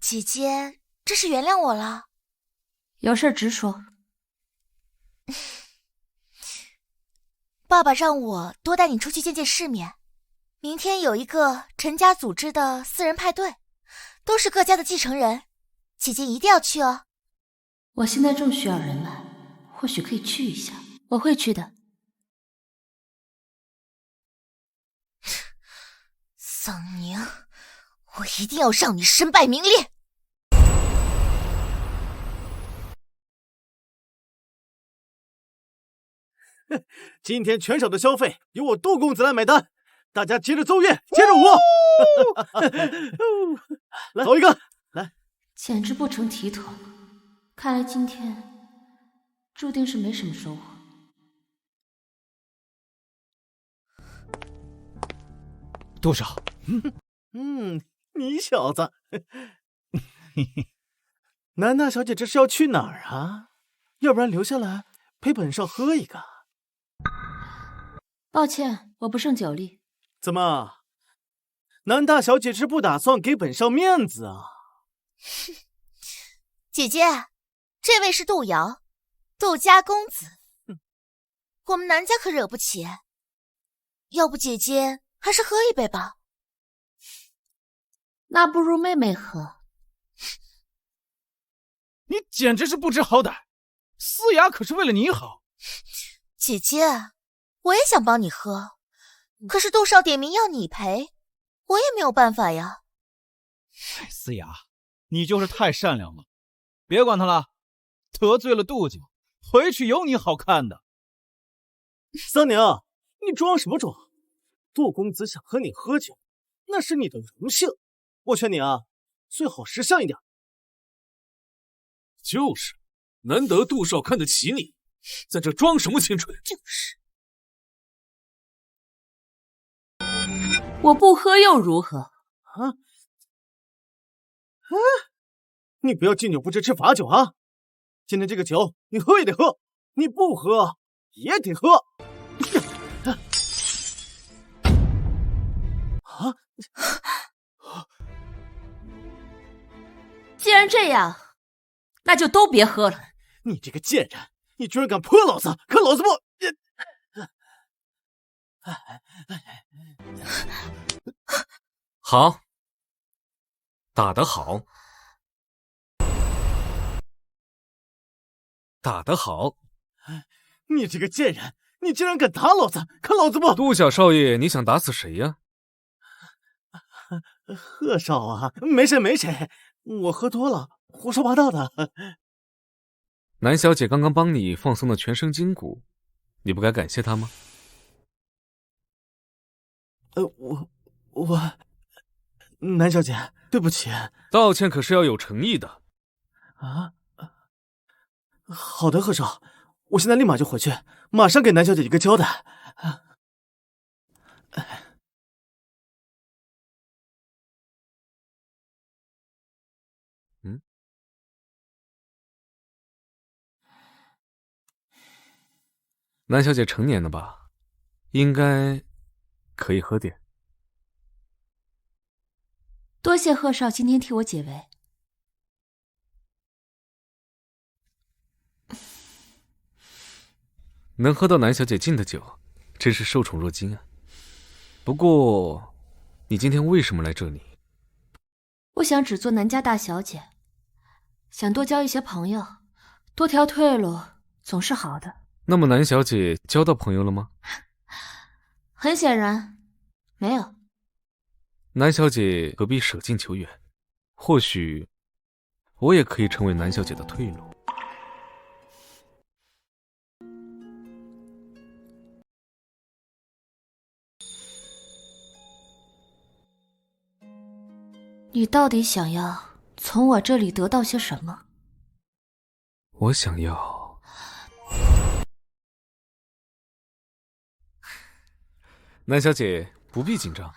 姐姐，这是原谅我了。有事直说。爸爸让我多带你出去见见世面。明天有一个陈家组织的私人派对，都是各家的继承人，姐姐一定要去哦。我现在正需要人来，或许可以去一下。我会去的。桑宁，我一定要让你身败名裂。今天全省的消费由我杜公子来买单，大家接着奏乐，接着舞。来，走一个，来。简直不成体统，看来今天注定是没什么收获。杜少，你小子，南大小姐这是要去哪儿啊？要不然留下来陪本少喝一个。抱歉，我不胜酒力。怎么，南大小姐是不打算给本少面子啊？姐姐，这位是杜瑶，杜家公子。我们南家可惹不起，要不姐姐还是喝一杯吧？那不如妹妹喝。你简直是不知好歹，思雅可是为了你好。姐姐，我也想帮你喝，可是杜少点名要你陪，我也没有办法呀。思雅，你就是太善良了，别管他了，得罪了杜家，回去有你好看的。桑娘，你装什么装？杜公子想和你喝酒，那是你的荣幸。我劝你啊，最好识相一点。就是，难得杜少看得起你，在这装什么清纯？就是。我不喝又如何？你不要敬酒不吃吃罚酒啊！今天这个酒你喝也得喝，你不喝也得喝。既然这样，那就都别喝了。你这个贱人，你居然敢泼老子，看老子不！好，打得好，打得好！你这个贱人，你竟然敢打老子，看老子不！杜小少爷，你想打死谁呀？贺少啊，没谁没谁，我喝多了，胡说八道的。南小姐刚刚帮你放松了全身筋骨，你不该感谢她吗？我，南小姐，对不起。道歉可是要有诚意的。啊，好的，贺少，我现在立马就回去，马上给南小姐一个交代。南小姐成年了吧？应该可以喝点。多谢贺少今天替我解围。能喝到南小姐敬的酒，真是受宠若惊啊。不过，你今天为什么来这里？我想只做南家大小姐，想多交一些朋友，多条退路总是好的。那么南小姐交到朋友了吗？很显然，没有。南小姐何必舍近求远？或许我也可以成为南小姐的退路。你到底想要从我这里得到些什么？我想要南小姐不必紧张，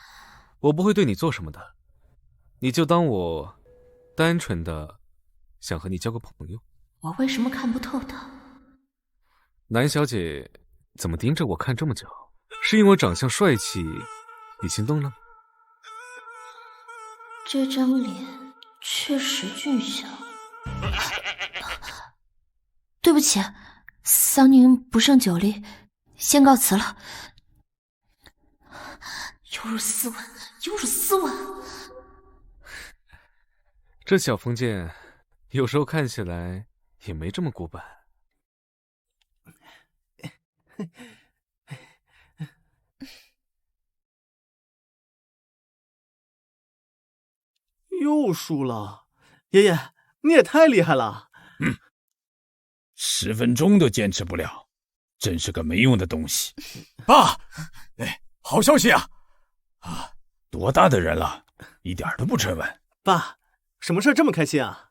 我不会对你做什么的，你就当我单纯的想和你交个朋友。我为什么看不透他？南小姐怎么盯着我看这么久？是因为长相帅气，你心动了？这张脸确实俊秀。对不起，桑宁不胜酒力，先告辞了。有辱斯文，有辱斯文。这小封建有时候看起来也没这么古板。又输了，爷爷，你也太厉害了。10分钟都坚持不了，真是个没用的东西。爸，好消息啊！多大的人了，一点都不沉稳。爸，什么事这么开心啊？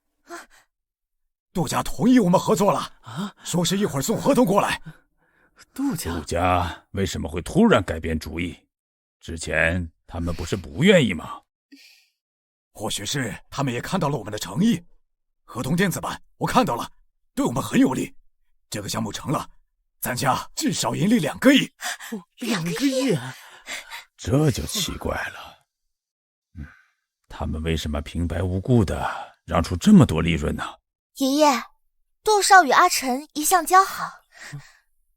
杜家同意我们合作了啊，说是一会儿送合同过来。杜家为什么会突然改变主意？之前他们不是不愿意吗？或许是他们也看到了我们的诚意。合同电子版我看到了，对我们很有利。这个项目成了，咱家至少盈利2个亿。2个亿？这就奇怪了。他们为什么平白无故的让出这么多利润呢？爷爷，杜少与阿晨一向交好，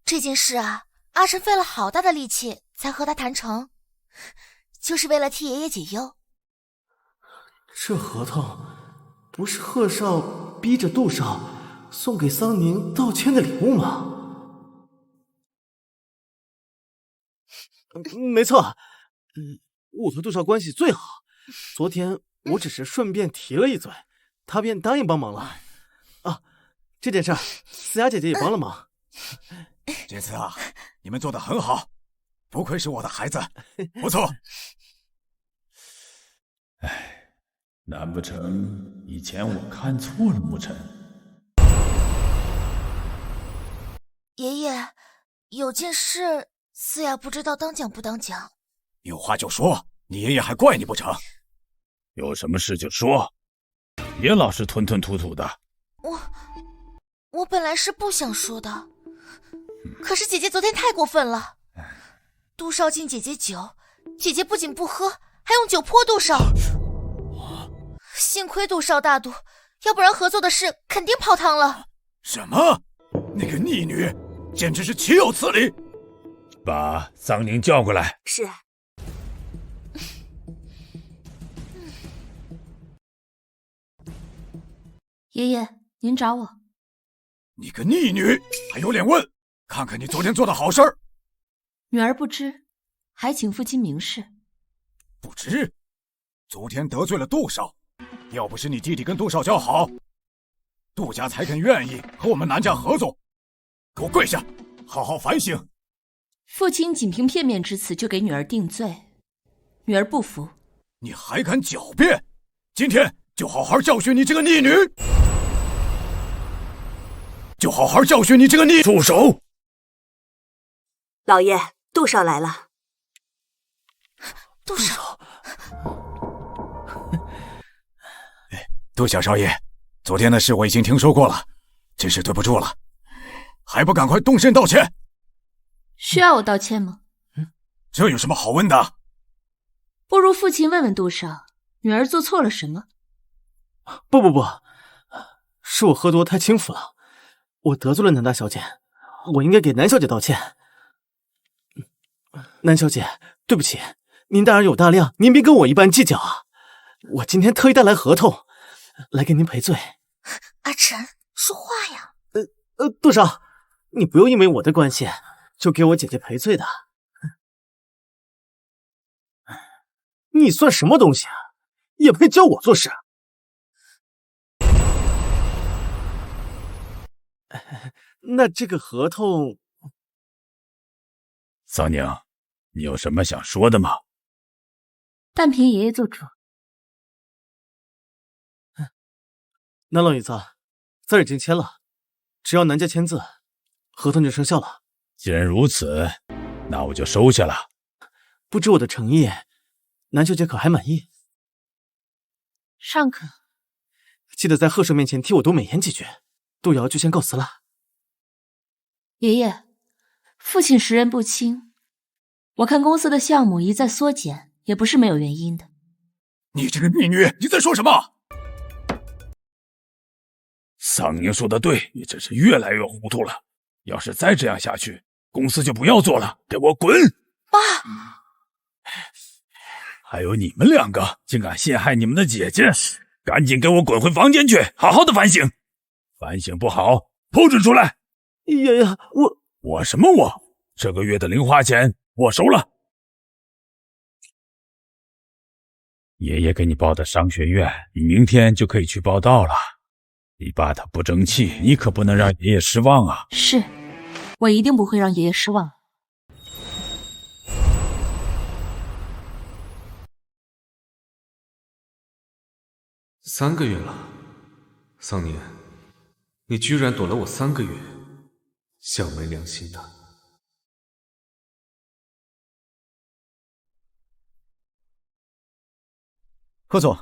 这件事啊，阿晨费了好大的力气才和他谈成，就是为了替爷爷解忧。这合同不是贺少逼着杜少送给桑宁道歉的礼物吗？没错，我和杜少关系最好，昨天我只是顺便提了一嘴，他便答应帮忙了。啊，这件事思雅姐姐也帮了忙。这次啊，你们做得很好，不愧是我的孩子，不错。哎，难不成以前我看错了沐尘？爷爷，有件事思雅不知道当讲不当讲。有话就说，你爷爷还怪你不成？有什么事就说，别老是吞吞吐吐的。我本来是不想说的，可是姐姐昨天太过分了。杜少敬姐姐酒，姐姐不仅不喝，还用酒泼杜少。幸亏杜少大度，要不然合作的事肯定泡汤了。什么？那个逆女，简直是岂有此理！把桑宁叫过来。是。爷爷，您找我。你个逆女，还有脸问？看看你昨天做的好事儿。女儿不知，还请父亲明示。不知？昨天得罪了杜少，要不是你弟弟跟杜少交好，杜家才肯愿意和我们南家合作。给我跪下，好好反省。父亲仅凭片面之词就给女儿定罪，女儿不服。你还敢狡辩？今天就好好教训你这个逆女！就好好教训你这个逆……住手！老爷，杜少来了。杜少，杜小少爷，昨天的事我已经听说过了，真是对不住了，还不赶快动身道歉？需要我道歉吗？这有什么好问的？不如父亲问问杜少，女儿做错了什么？不，是我喝多太轻浮了，我得罪了南大小姐，我应该给南小姐道歉。南小姐，对不起，您大人有大量，您别跟我一般计较啊！我今天特意带来合同，来给您赔罪。阿晨，说话呀！杜少，你不用因为我的关系就给我姐姐赔罪的。你算什么东西啊？也配教我做事？那这个合同，桑宁，你有什么想说的吗？但凭爷爷做主。南老爷子，字已经签了，只要南家签字，合同就生效了。既然如此，那我就收下了。不知我的诚意，南小姐可还满意？尚可。记得在贺氏面前替我多美言几句。杜瑶就先告辞了。爷爷，父亲识人不清，我看公司的项目一再缩减，也不是没有原因的。你这个逆女，你在说什么？桑宁说的对，你真是越来越糊涂了。要是再这样下去，公司就不要做了，给我滚！爸！还有你们两个，竟敢陷害你们的姐姐，赶紧给我滚回房间去，好好的反省。反省不好，吐出来！爷爷，我什么我？这个月的零花钱我收了。爷爷给你报的商学院，你明天就可以去报到了。你爸他不争气，你可不能让爷爷失望啊！是，我一定不会让爷爷失望。3个月了，桑宁，你居然躲了我3个月，小没良心的。贺总，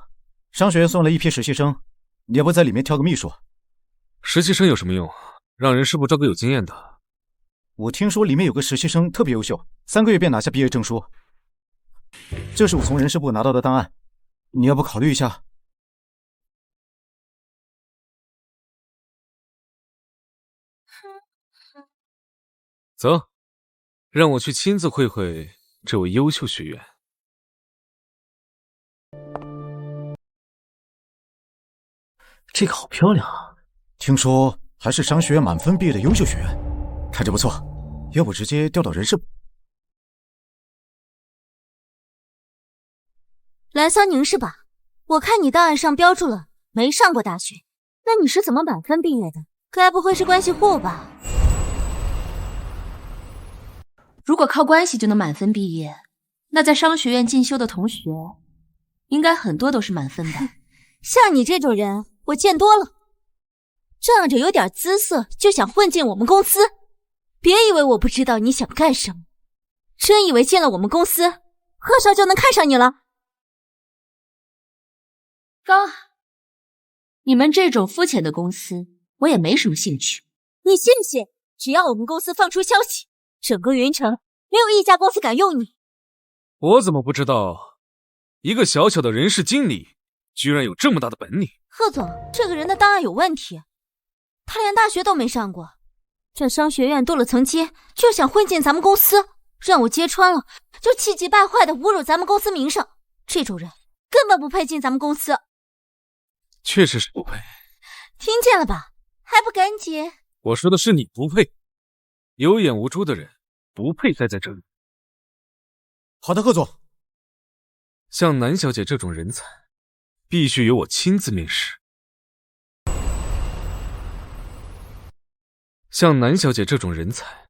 商学院送了一批实习生，你要不在里面挑个秘书？实习生有什么用？让人事部招个有经验的。我听说里面有个实习生特别优秀，3个月便拿下毕业证书。这是我从人事部拿到的档案，你要不考虑一下？走，让我去亲自会会这位优秀学员。这个好漂亮啊！听说还是商学院满分毕业的优秀学员，看着不错，要不直接调到人事部。蓝桑宁是吧？我看你档案上标注了没上过大学，那你是怎么满分毕业的？该不会是关系户吧？如果靠关系就能满分毕业，那在商学院进修的同学，应该很多都是满分的。像你这种人，我见多了，仗着有点姿色就想混进我们公司，别以为我不知道你想干什么，真以为进了我们公司，贺少就能看上你了？高，你们这种肤浅的公司，我也没什么兴趣。你信不信？只要我们公司放出消息，整个云城没有一家公司敢用你。我怎么不知道，一个小小的人事经理，居然有这么大的本领？贺总，这个人的档案有问题，他连大学都没上过，这商学院镀了层阶，就想混进咱们公司，让我揭穿了，就气急败坏的侮辱咱们公司名声。这种人根本不配进咱们公司。确实是不配。听见了吧？还不赶紧！我说的是你不配，有眼无珠的人不配待在这里。好的，贺总。像南小姐这种人才，必须由我亲自面试。像南小姐这种人才，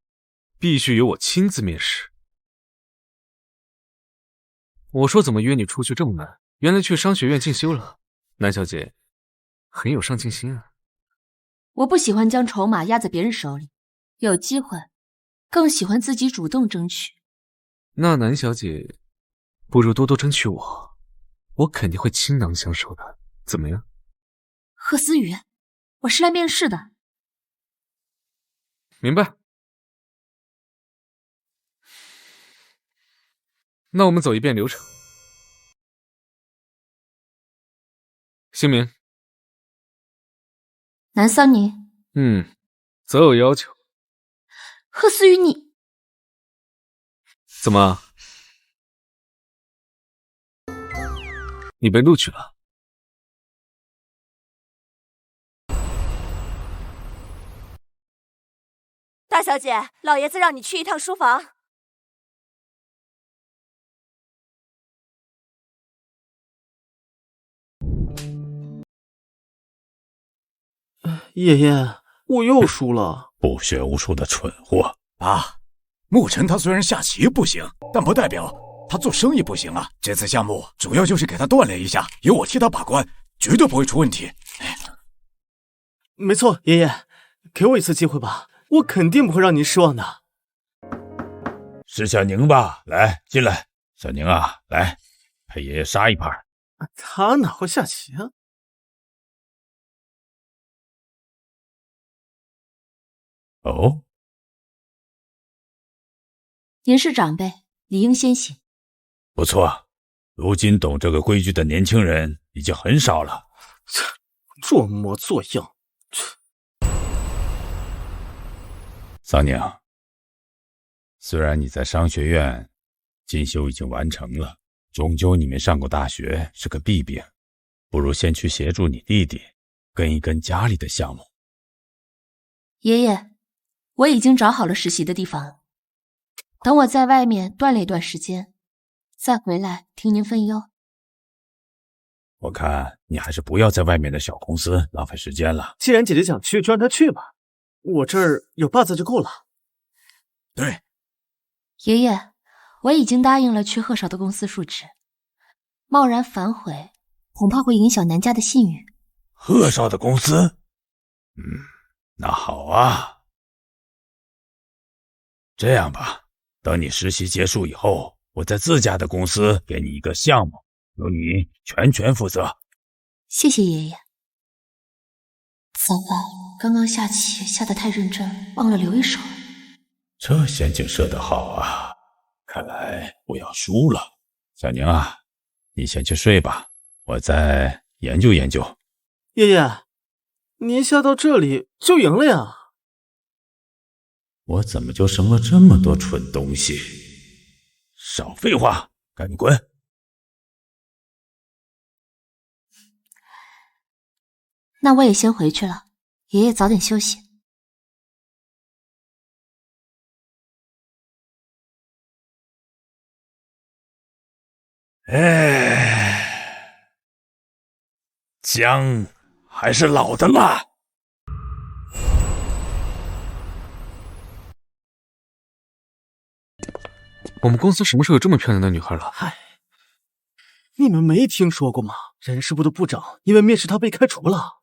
必须由我亲自面试。我说怎么约你出去这么难，原来去商学院进修了。南小姐很有上进心啊。我不喜欢将筹码压在别人手里，有机会更喜欢自己主动争取。那南小姐不如多多争取我，我肯定会倾囊相授的，怎么样？贺思雨，我是来面试的。明白。那我们走一遍流程。姓名？南桑宁。择偶要求？贺思雨，你怎么？你被录取了？大小姐，老爷子让你去一趟书房。爷爷，我又输了。不学无术的蠢货！爸，沐尘他虽然下棋不行，但不代表他做生意不行啊。这次项目主要就是给他锻炼一下，由我替他把关，绝对不会出问题。没错，爷爷，给我一次机会吧，我肯定不会让您失望的。是小宁吧？来，进来。小宁啊，来，陪爷爷杀一盘。他哪会下棋啊？哦，您是长辈，理应先行。不错，如今懂这个规矩的年轻人已经很少了。装模作样。桑宁，虽然你在商学院进修已经完成了，终究你没上过大学，是个弊病，不如先去协助你弟弟跟一跟家里的项目。爷爷，我已经找好了实习的地方，等我在外面锻炼一段时间，再回来听您分忧。我看你还是不要在外面的小公司浪费时间了。既然姐姐想去，就让她去吧，我这儿有把子就够了。对，爷爷，我已经答应了去贺少的公司述职，贸然反悔，恐怕会影响南家的信誉。贺少的公司？那好啊。这样吧，等你实习结束以后，我在自家的公司给你一个项目，由你全权负责。谢谢爷爷。糟糕，刚刚下棋下得太认真，忘了留一手。这陷阱设得好啊，看来我要输了。小宁啊，你先去睡吧，我再研究研究。爷爷，您下到这里就赢了呀。我怎么就生了这么多蠢东西？少废话，赶紧滚！那我也先回去了，爷爷早点休息。哎，姜还是老的辣。我们公司什么时候有这么漂亮的女孩了？嗨，你们没听说过吗？人事部的部长因为面试他被开除了，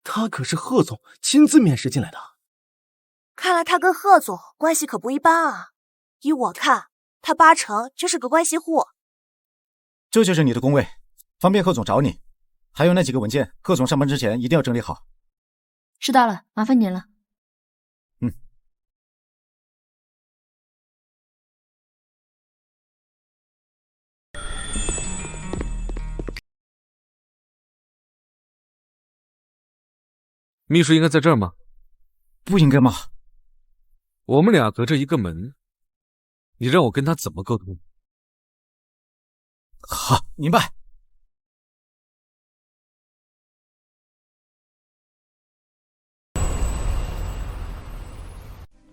他可是贺总亲自面试进来的。看来他跟贺总关系可不一般啊！依我看，他八成就是个关系户。这就是你的工位，方便贺总找你。还有那几个文件，贺总上班之前一定要整理好。知道了，麻烦您了。秘书应该在这儿吗？不应该吗？我们俩隔着一个门，你让我跟他怎么沟通？好，明白。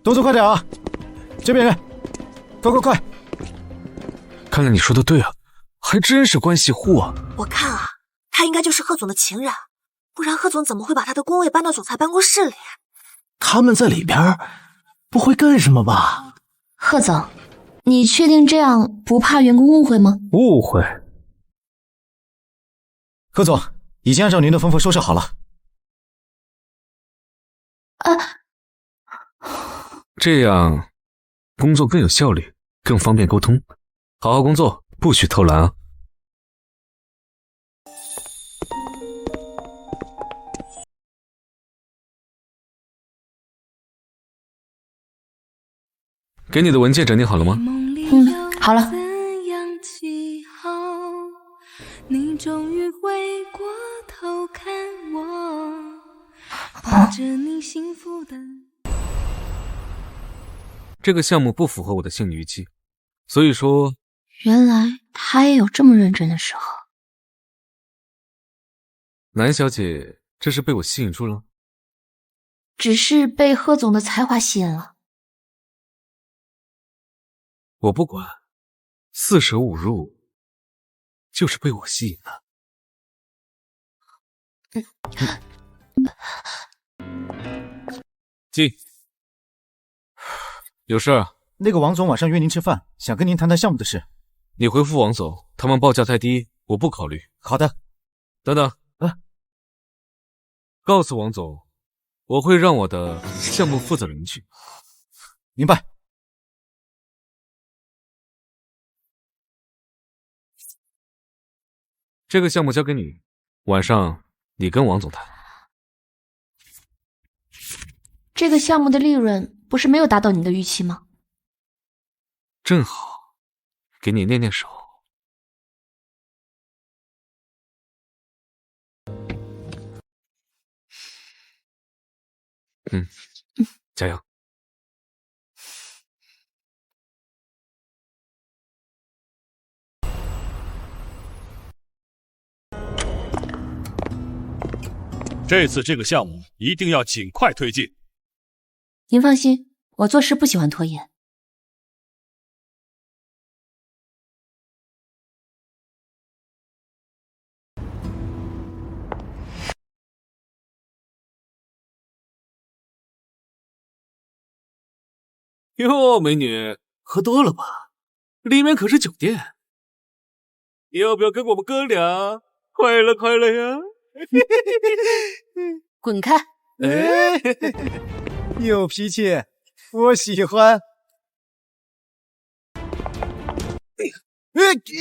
动作快点啊！这边人，快！看来你说的对啊，还真是关系户啊！我看啊，他应该就是贺总的情人，不然贺总怎么会把他的工位搬到总裁办公室里？他们在里边不会干什么吧？贺总，你确定这样不怕员工误会吗？误会？贺总已经按照您的吩咐收拾好了。这样工作更有效率，更方便沟通。好好工作，不许偷懒啊！给你的文件整理好了吗？好了。你终于回过头看我，抱着你幸福的。这个项目不符合我的心理预期，所以说，原来他也有这么认真的时候。南小姐，这是被我吸引住了？只是被贺总的才华吸引了。我不管，四舍五入，就是被我吸引了。进。有事啊？那个王总晚上约您吃饭，想跟您谈谈项目的事。你回复王总，他们报价太低，我不考虑。好的。等等，告诉王总，我会让我的项目负责人去。明白。这个项目交给你，晚上你跟王总谈。这个项目的利润不是没有达到你的预期吗？正好，给你练练手。加油。这次这个项目一定要尽快推进。您放心，我做事不喜欢拖延。哟，美女，喝多了吧？里面可是酒店，要不要跟我们哥俩快乐快乐呀？滚开！哎，有脾气，我喜欢。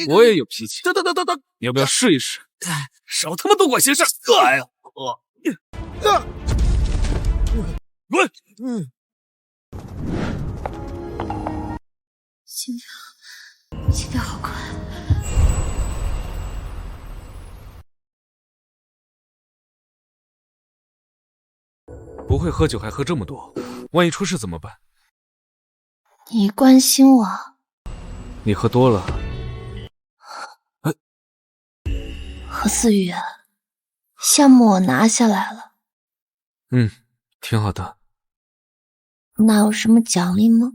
我也有脾气。等，要不要试一试？少他妈多管闲事！哎呀，滚！心跳好快。不会喝酒还喝这么多，万一出事怎么办？你关心我？你喝多了。何思雨，项目我拿下来了。挺好的。那有什么奖励吗？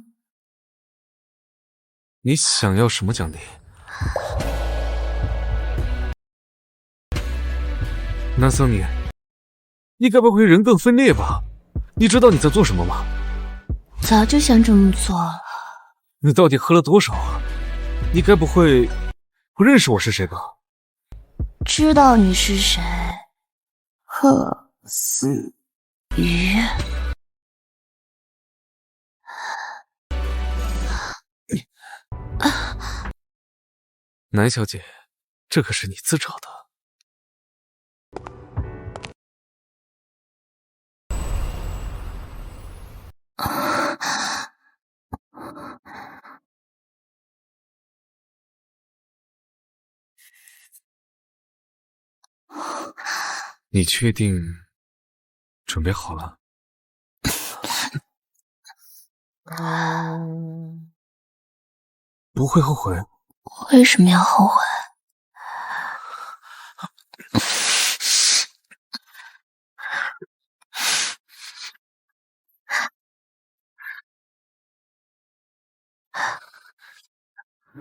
你想要什么奖励？南桑尼，你该不会人格分裂吧？你知道你在做什么吗？早就想这么做了。你到底喝了多少啊？你该不会不认识我是谁吧？知道你是谁，贺思雨。南小姐，这可是你自找的。你确定准备好了？不会后悔？为什么要后悔？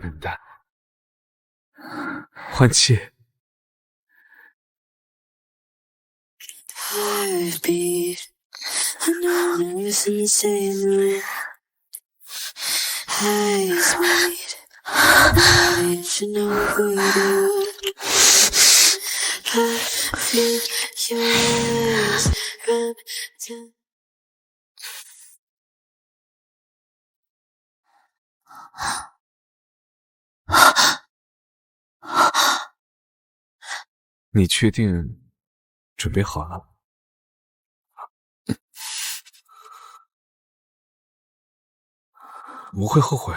笨蛋，换气。Heartbeat, I know there's insane highs made. I should know who you are. I feel your eyes run down. 你确定准备好了？不会后悔？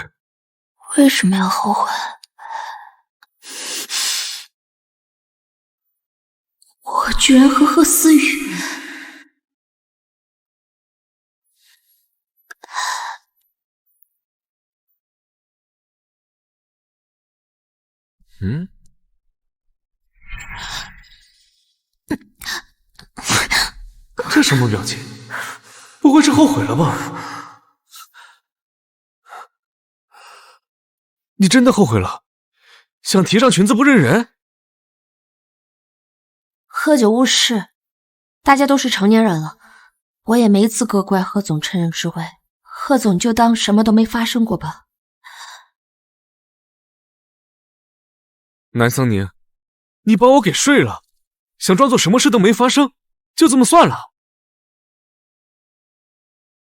为什么要后悔？我居然和贺思雨。这什么表情？不会是后悔了吧？你真的后悔了？想提上裙子不认人？喝酒误事，大家都是成年人了，我也没资格怪贺总趁人之危。贺总就当什么都没发生过吧。南桑宁，你把我给睡了，想装作什么事都没发生，就这么算了？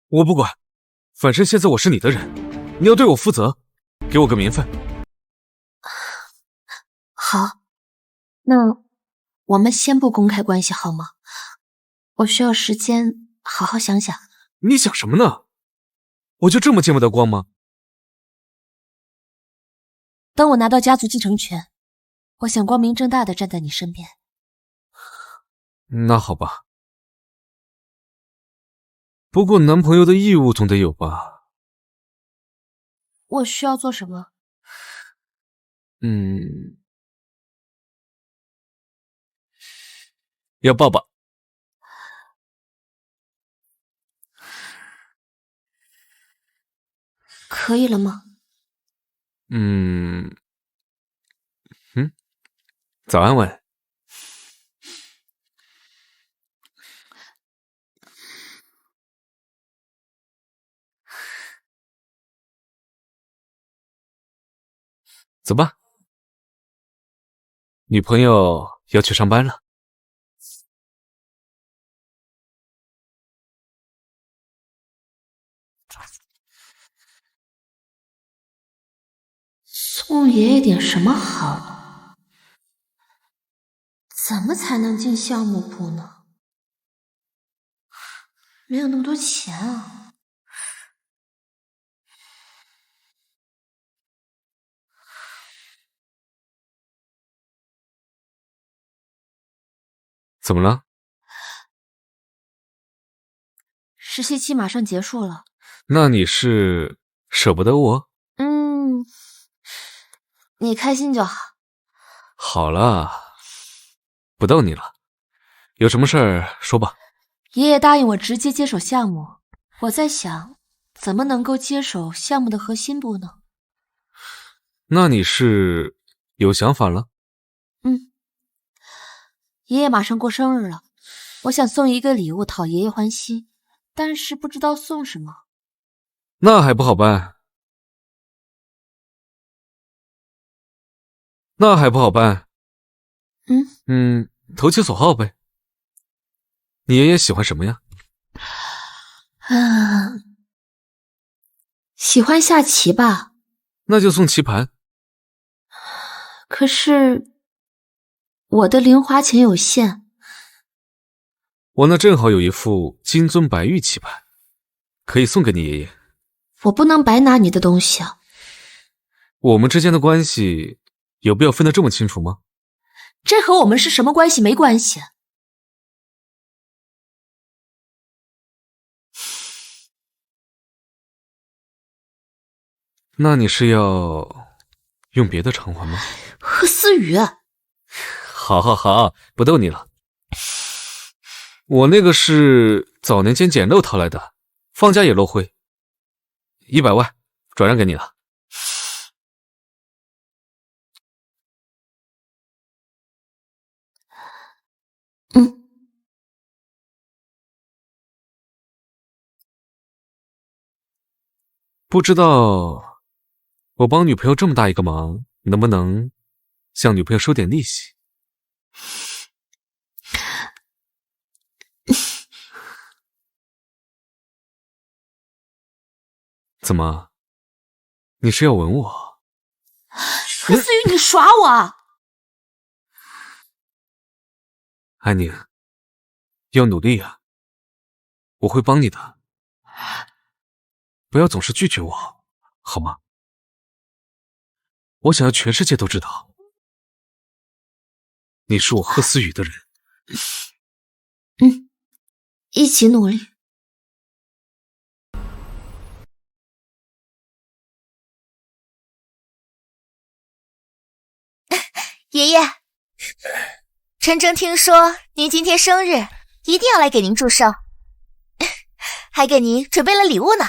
我不管，反正现在我是你的人，你要对我负责，给我个名分。好，那我们先不公开关系好吗？我需要时间好好想想。你想什么呢？我就这么见不得光吗？等我拿到家族继承权，我想光明正大的站在你身边。那好吧。不过男朋友的义务总得有吧？我需要做什么？要抱抱。可以了吗？早安吻。走吧，女朋友要去上班了。送爷爷点什么好呢？怎么才能进项目部呢？没有那么多钱啊。怎么了？实习期马上结束了。那你是舍不得我？你开心就好。好了，不逗你了，有什么事儿说吧。爷爷答应我直接接手项目，我在想，怎么能够接手项目的核心部呢？那你是有想法了？爷爷马上过生日了，我想送一个礼物讨爷爷欢心，但是不知道送什么。那还不好办。投其所好呗。你爷爷喜欢什么呀？喜欢下棋吧。那就送棋盘。可是我的零花钱有限。我那正好有一副金樽白玉棋盘，可以送给你爷爷。我不能白拿你的东西啊。我们之间的关系有必要分得这么清楚吗？这和我们是什么关系没关系。那你是要用别的偿还吗？贺思雨，好，不逗你了。我那个是早年间捡漏淘来的，放假也落灰，100万转让给你了。不知道我帮女朋友这么大一个忙，能不能向女朋友收点利息？怎么？你是要吻我？贺思雨，你耍我啊！安宁，要努力啊，我会帮你的。不要总是拒绝我，好吗？我想要全世界都知道，你是我贺思雨的人。一起努力。爷爷，陈征听说您今天生日，一定要来给您祝寿，还给您准备了礼物呢。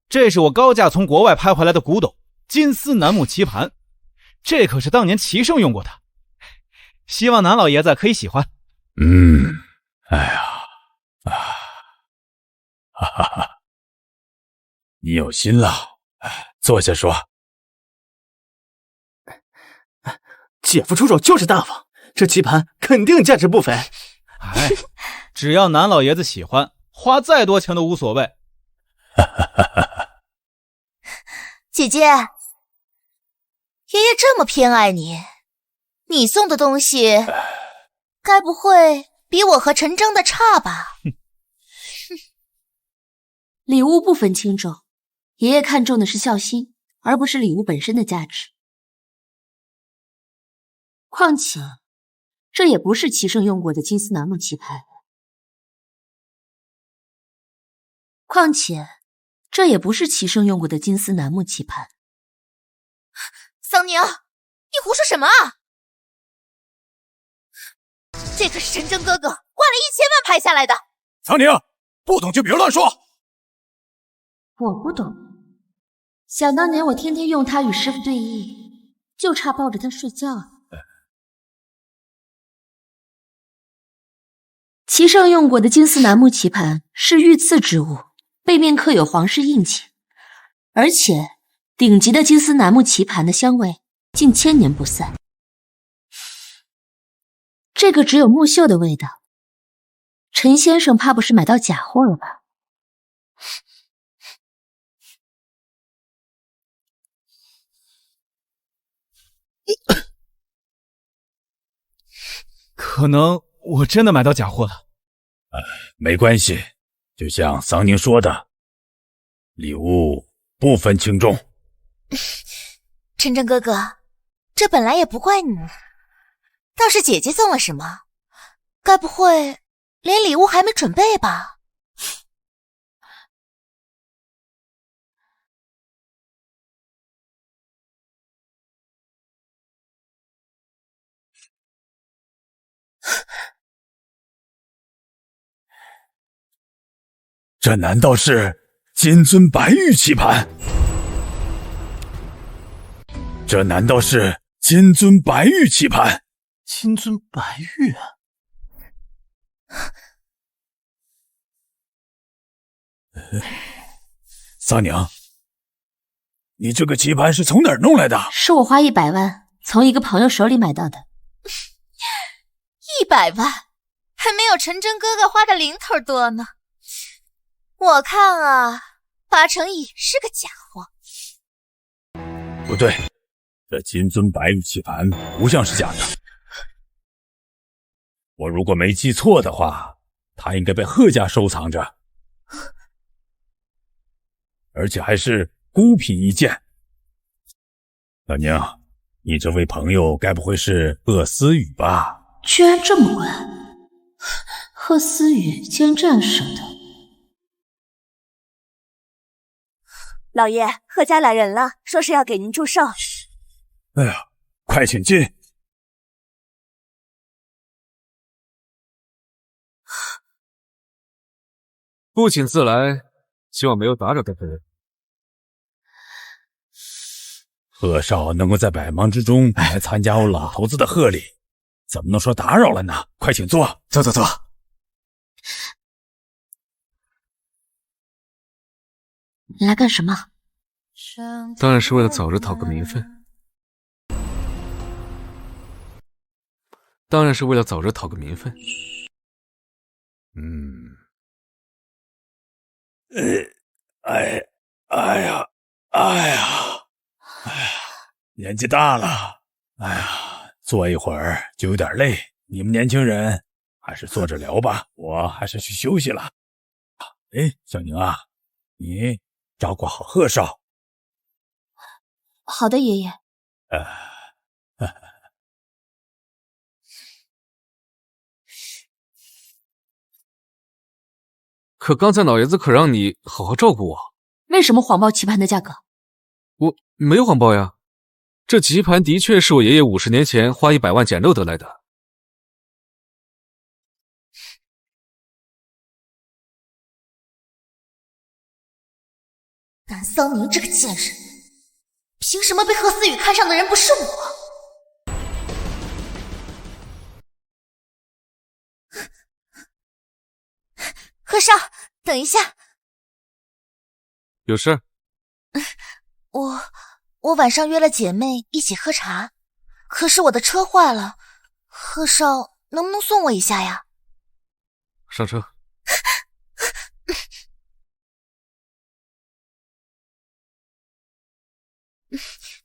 这是我高价从国外拍回来的古董金丝楠木棋盘，这可是当年棋圣用过的，希望南老爷子可以喜欢。你有心了，坐下说。姐夫出手就是大方，这棋盘肯定价值不菲。只要南老爷子喜欢，花再多钱都无所谓。姐姐，爷爷这么偏爱你，你送的东西该不会比我和陈征的差吧？礼物不分轻重，爷爷看重的是孝心，而不是礼物本身的价值。况且，这也不是棋圣用过的金丝楠木棋盘。桑宁，你胡说什么啊？这可是陈征哥哥花了1000万拍下来的。桑宁，不懂就别乱说。我不懂，想当年我天天用它与师傅对弈，就差抱着它睡觉啊。棋圣用过的金丝楠木棋盘是御赐之物，背面刻有皇室印记，而且顶级的金丝楠木棋盘的香味近1000年不散。这个只有木锈的味道，陈先生怕不是买到假货了吧？可能我真的买到假货了。没关系，就像桑宁说的，礼物不分轻重。陈征哥哥，这本来也不怪你，倒是姐姐送了什么？该不会连礼物还没准备吧？这难道是金尊白玉棋盘？这难道是金尊白玉棋盘？金尊白玉？桑宁，你这个棋盘是从哪儿弄来的？是我花100万从一个朋友手里买到的。100万，还没有陈真哥哥花的零头多呢。我看啊，8成也是个假货。不对，这金尊白玉棋盘不像是假的。我如果没记错的话，它应该被贺家收藏着，而且还是孤品一件。老宁，你这位朋友该不会是贺思雨吧？居然这么乖，贺思雨竟然这样舍得。老爷，贺家来人了，说是要给您祝寿。哎呀，快请进。不请自来，希望没有打扰到别人。贺少能够在百忙之中来参加我老头子的贺礼，怎么能说打扰了呢？快请坐，坐。你来干什么？当然是为了早日讨个名分。哎呀，年纪大了，坐一会儿就有点累。你们年轻人还是坐着聊吧，我还是去休息了。小宁啊，你照顾好贺少。好的，爷爷。可刚才老爷子可让你好好照顾我。为什么谎报棋盘的价格？我没有谎报呀，这棋盘的确是我爷爷50年前花100万捡漏得来的。南桑宁这个贱人，凭什么被贺思雨看上的人不是我？贺少，等一下。有事？我晚上约了姐妹一起喝茶，可是我的车坏了，贺少能不能送我一下呀？上车。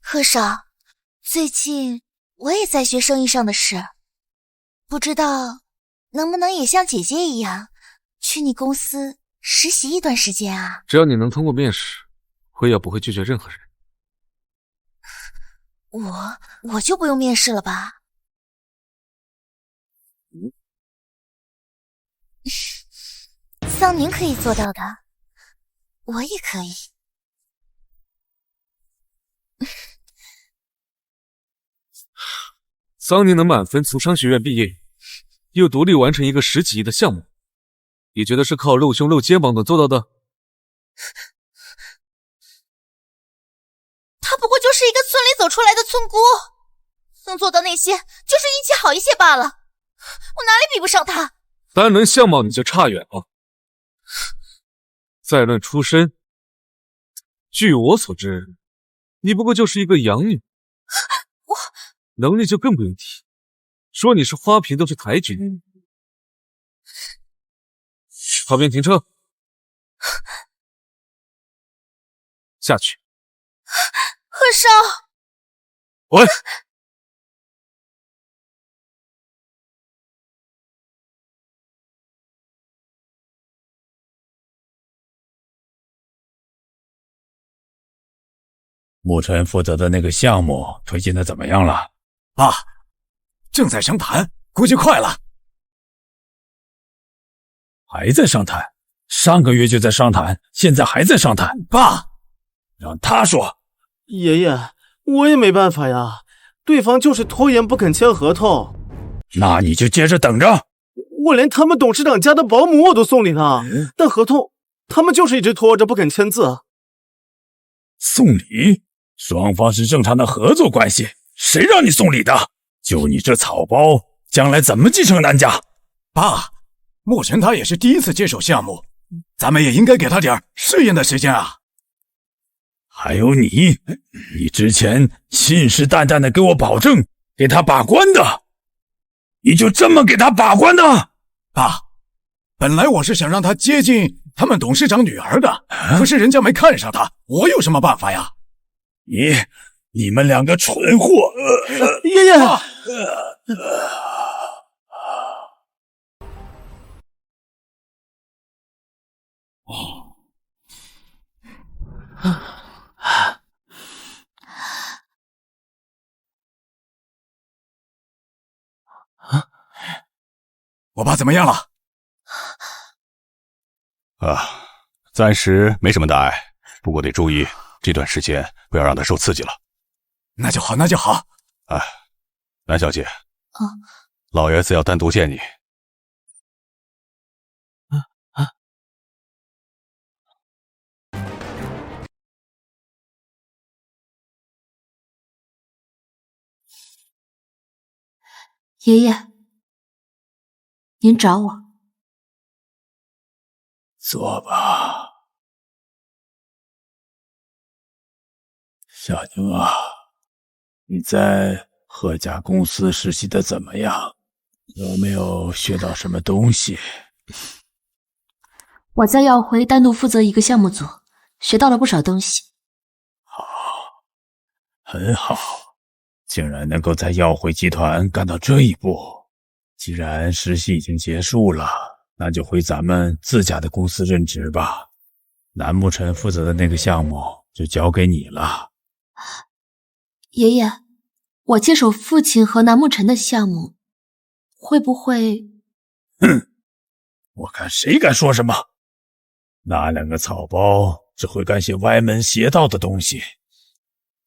贺少，最近我也在学生意上的事，不知道能不能也像姐姐一样去你公司实习一段时间啊？只要你能通过面试，辉耀不会拒绝任何人。我就不用面试了吧？桑宁可以做到的，我也可以。桑宁能满分从商学院毕业，又独立完成一个10几亿的项目，你觉得是靠露胸露肩膀能做到的？他不过就是一个村里走出来的村姑，能做到那些就是运气好一些罢了。我哪里比不上他？单论相貌你就差远了。再论出身，据我所知，你不过就是一个养女。能力就更不用提，说你是花瓶都是抬举。旁边停车，下去。贺少，喂！沐晨负责的那个项目推进的怎么样了？正在商谈，估计快了。还在商谈？上个月就在商谈，现在还在商谈？爸，让他说。爷爷，我也没办法呀，对方就是拖延不肯签合同。那你就接着等着。我连他们董事长家的保姆我都送礼了，但合同他们就是一直拖着不肯签字。送礼？双方是正常的合作关系，谁让你送礼的？就你这草包，将来怎么继承南家？爸，目前他也是第一次接手项目，咱们也应该给他点适应的时间啊。还有你之前信誓旦旦的给我保证给他把关的，你就这么给他把关的？爸，本来我是想让他接近他们董事长女儿的，可是人家没看上他，我有什么办法呀？你们两个蠢货！爷爷，我爸怎么样了？暂时没什么大碍，不过得注意这段时间不要让他受刺激了。那就好，那就好。南小姐，老爷子要单独见你。爷爷，您找我？坐吧。小宁啊，你在贺家公司实习的怎么样？有没有学到什么东西？我在耀辉单独负责一个项目组，学到了不少东西。好，很好，竟然能够在耀辉集团干到这一步。既然实习已经结束了，那就回咱们自家的公司任职吧。南沐晨负责的那个项目就交给你了。爷爷，我接手父亲和南沐晨的项目，会不会……哼，我看谁敢说什么。那两个草包只会干些歪门邪道的东西，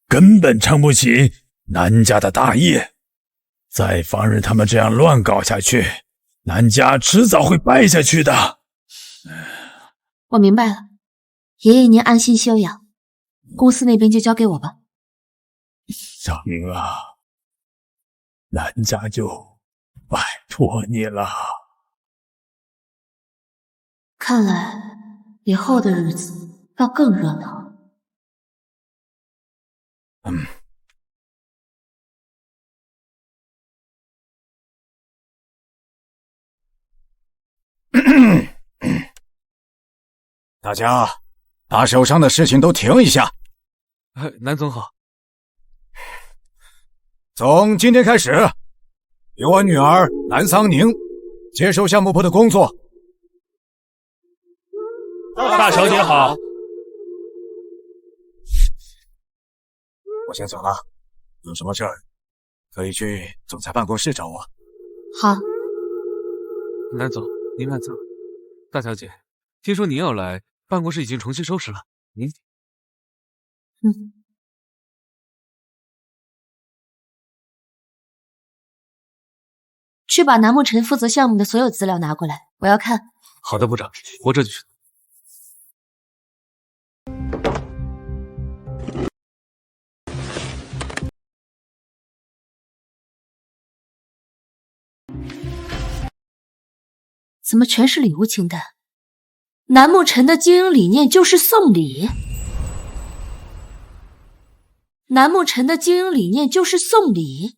根本撑不起南家的大业。再放任他们这样乱搞下去，南家迟早会败下去的。我明白了，爷爷您安心休养，公司那边就交给我吧。小宁啊，南家就拜托你了。看来以后的日子要更热闹。大家把手上的事情都停一下。南总好。从今天开始，由我女儿南桑宁接手项目部的工作。大小姐好。我先走了，有什么事儿可以去总裁办公室找我。好。南总，您慢走。大小姐，听说您要来，办公室已经重新收拾了。您，去把南沐晨负责项目的所有资料拿过来，我要看。好的，部长，我这就去。怎么全是礼物清单？南沐晨的经营理念就是送礼。南沐晨的经营理念就是送礼。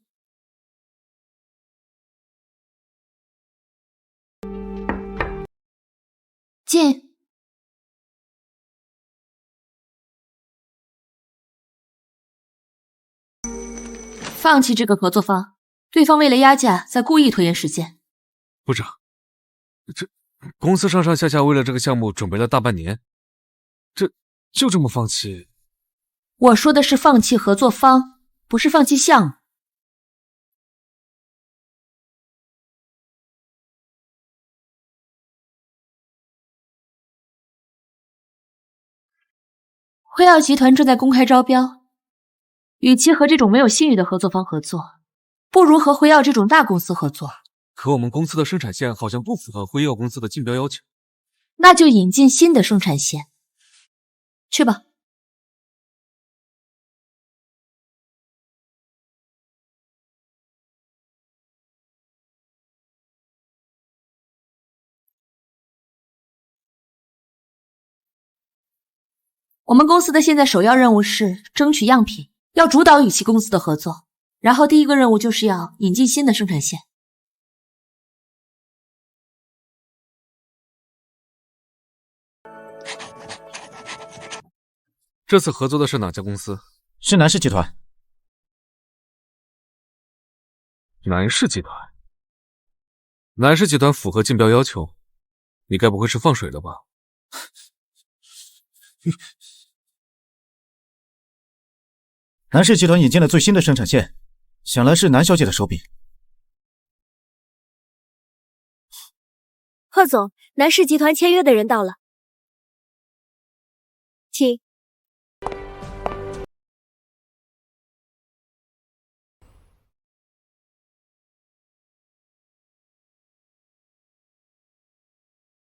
进。放弃这个合作方，对方为了压价，在故意拖延时间。部长，这公司上上下下为了这个项目准备了大半年，就这么放弃？我说的是放弃合作方，不是放弃项目。辉耀集团正在公开招标，与其和这种没有信誉的合作方合作，不如和辉耀这种大公司合作。可我们公司的生产线好像不符合辉耀公司的竞标要求。那就引进新的生产线。去吧。我们公司的现在首要任务是争取样品，要主导与其公司的合作。然后第一个任务就是要引进新的生产线。这次合作的是哪家公司？是南氏集团。南氏集团。南氏集团符合竞标要求，你该不会是放水了吧？南氏集团引进了最新的生产线，想来是南小姐的手笔。贺总，南氏集团签约的人到了，请。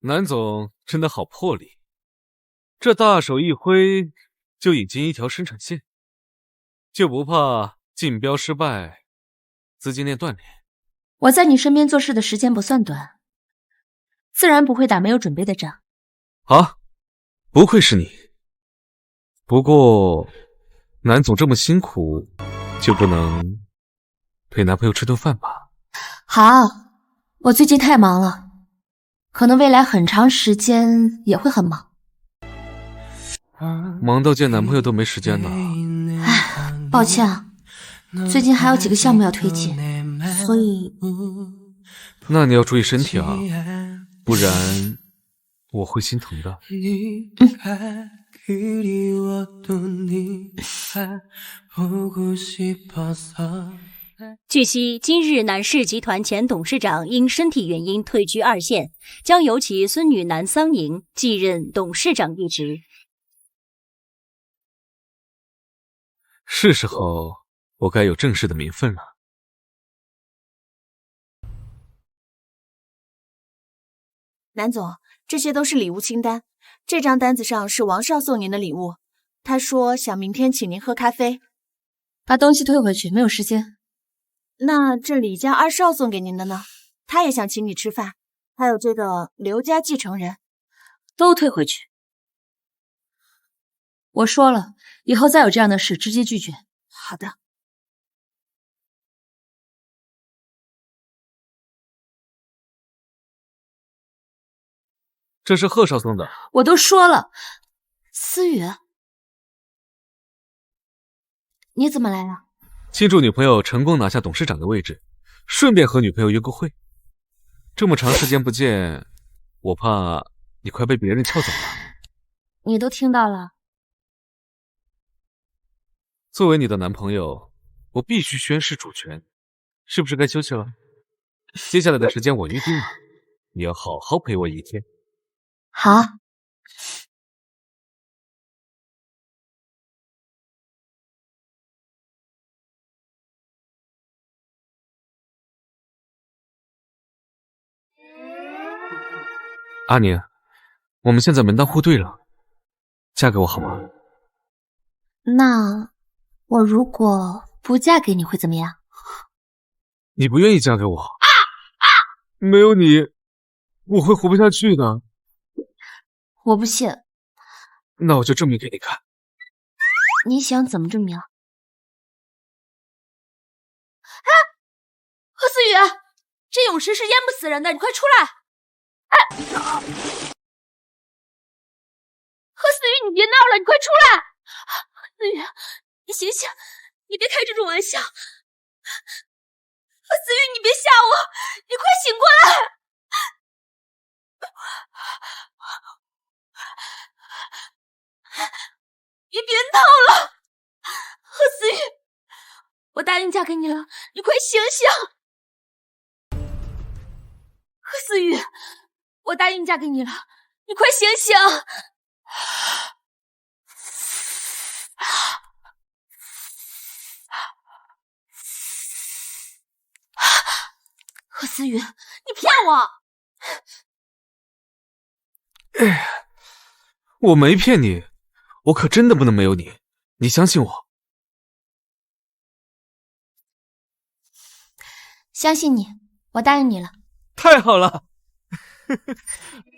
南总真的好魄力，这大手一挥就引进一条生产线，就不怕竞标失败，资金链断裂。我在你身边做事的时间不算短，自然不会打没有准备的仗。啊，不愧是你。不过，南总这么辛苦，就不能陪男朋友吃顿饭吧？好，我最近太忙了。可能未来很长时间也会很忙，忙到见男朋友都没时间呢。唉，抱歉啊，最近还有几个项目要推进，所以……那你要注意身体啊，不然我会心疼的。据悉，今日南氏集团前董事长因身体原因退居二线，将由其孙女南桑宁继任董事长一职。是时候我该有正式的名分了。南总，这些都是礼物清单，这张单子上是王少送您的礼物，他说想明天请您喝咖啡。把东西退回去，没有时间。那这李家二少送给您的呢？他也想请你吃饭。还有这个刘家继承人，都退回去。我说了，以后再有这样的事，直接拒绝。好的。这是贺少送的。我都说了，思雨，你怎么来了？庆祝女朋友成功拿下董事长的位置，顺便和女朋友约个会。这么长时间不见，我怕你快被别人撬走了。你都听到了。作为你的男朋友，我必须宣示主权，是不是该休息了？接下来的时间我预定了，你要好好陪我一天。好。阿宁，我们现在门当户对了，嫁给我好吗？那我如果不嫁给你会怎么样？你不愿意嫁给我，没有你，我会活不下去的。我不信。那我就证明给你看。你想怎么证明？啊，贺思雨，这泳池是淹不死人的，你快出来！哎，贺思雨，你别闹了，你快出来！思雨，你醒醒，你别开这种玩笑。贺思雨，你别吓我，你快醒过来！你别闹了，贺思雨，我答应嫁给你了，你快醒醒！贺思雨，我答应嫁给你了，你快醒醒！贺思雨，你骗我！我没骗你，我可真的不能没有你，你相信我。相信你，我答应你了。太好了，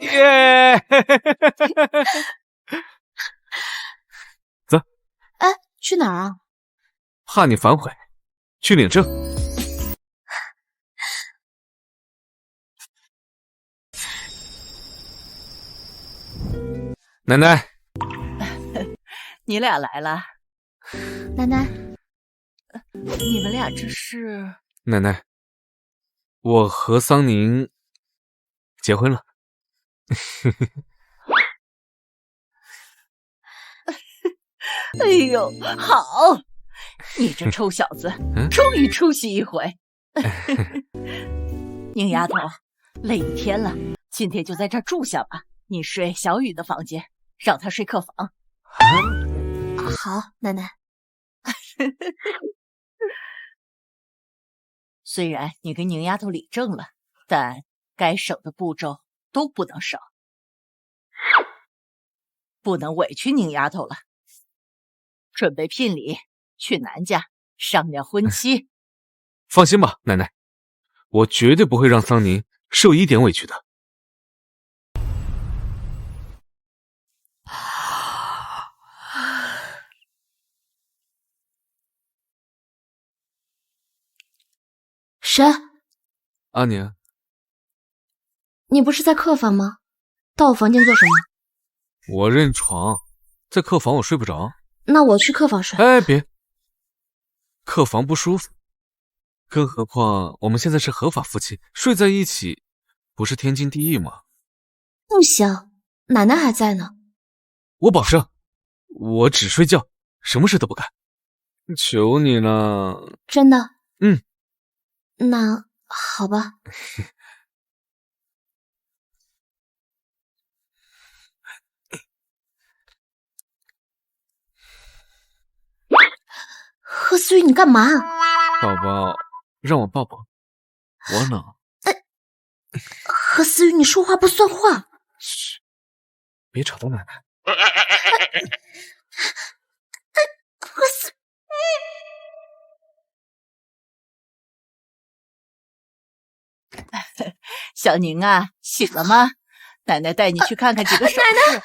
耶！走。哎，去哪儿啊？怕你反悔，去领证。奶奶，你俩来了。奶奶，你们俩这是？奶奶，我和桑宁结婚了。哎呦，好！你这臭小子，终于出息一回。宁丫头，累一天了，今天就在这儿住下吧。你睡小雨的房间，让她睡客房。好，奶奶。虽然你跟宁丫头领证了，但该省的步骤都不能少，不能委屈宁丫头了。准备聘礼，去南家商量婚期。放心吧，奶奶，我绝对不会让桑宁受一点委屈的。谁？阿宁，你不是在客房吗？到我房间做什么？我认床，在客房我睡不着。那我去客房睡。哎，别，客房不舒服，更何况我们现在是合法夫妻，睡在一起不是天经地义吗？不行，奶奶还在呢。我保证，我只睡觉，什么事都不干。求你了。真的？嗯。那好吧。贺思雨，你干嘛？宝宝，让我抱抱。我呢？贺思雨，你说话不算话。嘘，别吵到奶奶。贺思。小宁啊，醒了吗？奶奶带你去看看几个手势。奶奶，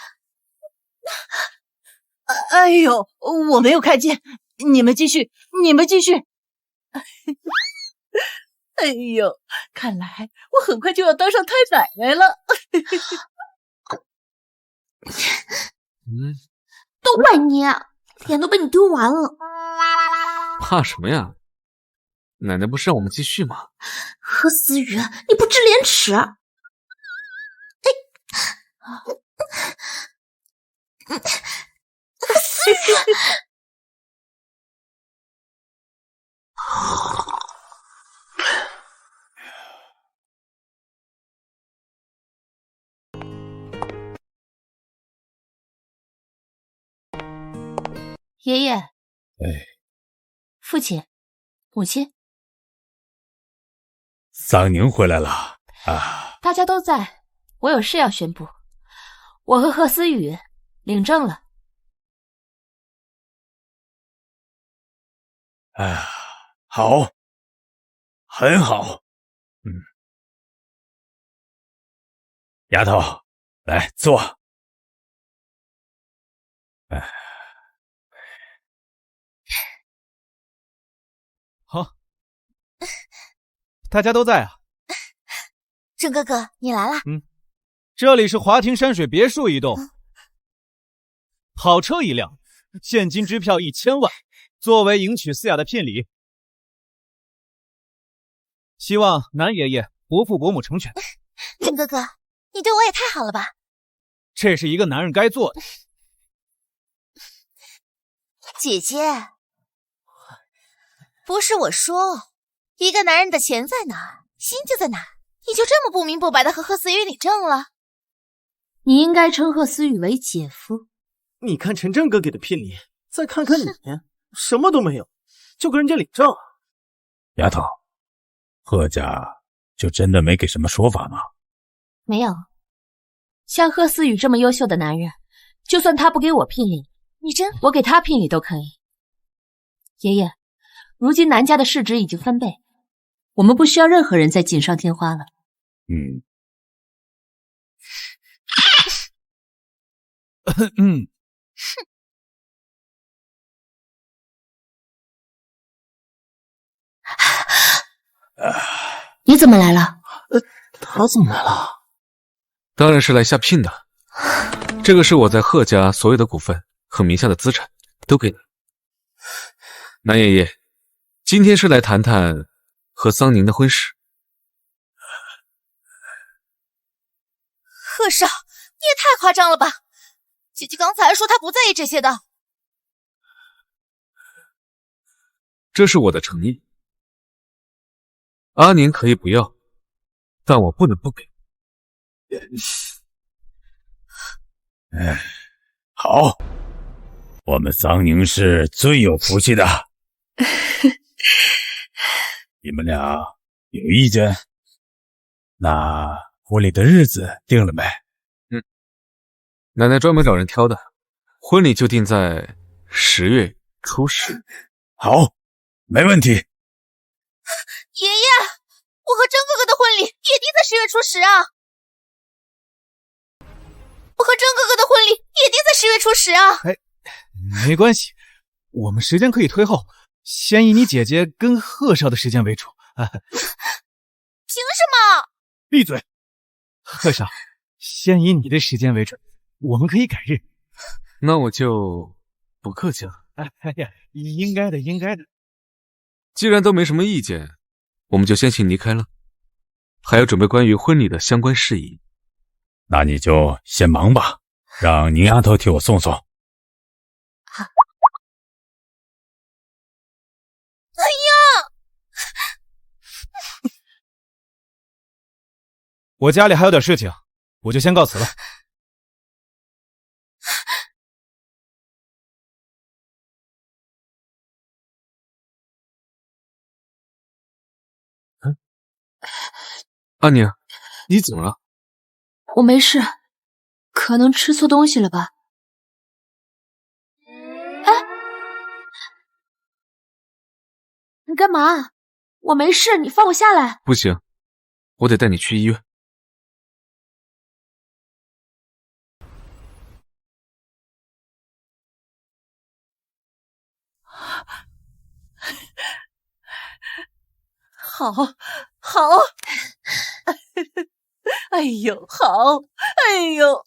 哎呦，我没有看见，你们继续，你们继续。哎呦，看来我很快就要当上太奶奶了。都怪你，脸都被你丢完了。怕什么呀？奶奶不是让我们继续吗？何思雨，你不知廉耻！思雨，爷爷，父亲，母亲，桑宁回来了啊！大家都在，我有事要宣布，我和贺思雨领证了。哎呀，好，很好。丫头，来坐。好，大家都在啊。郑哥哥，你来啦。这里是华庭山水别墅一栋，跑车1辆，现金支票1000万，作为迎娶思雅的聘礼。希望南爷爷伯父伯母成全。郑哥哥，你对我也太好了吧？这是一个男人该做的。姐姐，不是我说，一个男人的钱在哪，心就在哪。你就这么不明不白的和贺思雨领证了？你应该称贺思雨为姐夫。你看陈正哥给的聘礼，再看看你，什么都没有，就跟人家领证。丫头，贺家就真的没给什么说法吗？没有。像贺思雨这么优秀的男人，就算他不给我聘礼，我给他聘礼都可以。爷爷，如今南家的市值已经翻倍，我们不需要任何人再锦上添花了。你怎么来了？他怎么来了？当然是来下聘的。这个是我在贺家所有的股份和名下的资产，都给你。南爷爷，今天是来谈谈和桑宁的婚事。贺少，你也太夸张了吧！姐姐刚才还说她不在意这些的。这是我的诚意。阿宁可以不要，但我不能不给。好，我们桑宁是最有福气的。你们俩有意见？那婚礼的日子定了没？奶奶专门找人挑的，婚礼就定在10月初10。好，没问题。爷爷，我和真哥哥的婚礼也定在10月初10啊！我和真哥哥的婚礼也定在10月初10啊！没关系，我们时间可以推后，先以你姐姐跟贺少的时间为主。凭什么？闭嘴！贺少，先以你的时间为准，我们可以改日。那我就不客气了。哎呀，应该的，应该的。既然都没什么意见，我们就先行离开了。还要准备关于婚礼的相关事宜。那你就先忙吧，让宁丫头替我送送。好。哎呀！我家里还有点事情，我就先告辞了。阿宁，你怎么了？我没事，可能吃错东西了吧。哎，你干嘛？我没事，你放我下来。不行，我得带你去医院。好，好，哎呦，好，哎呦，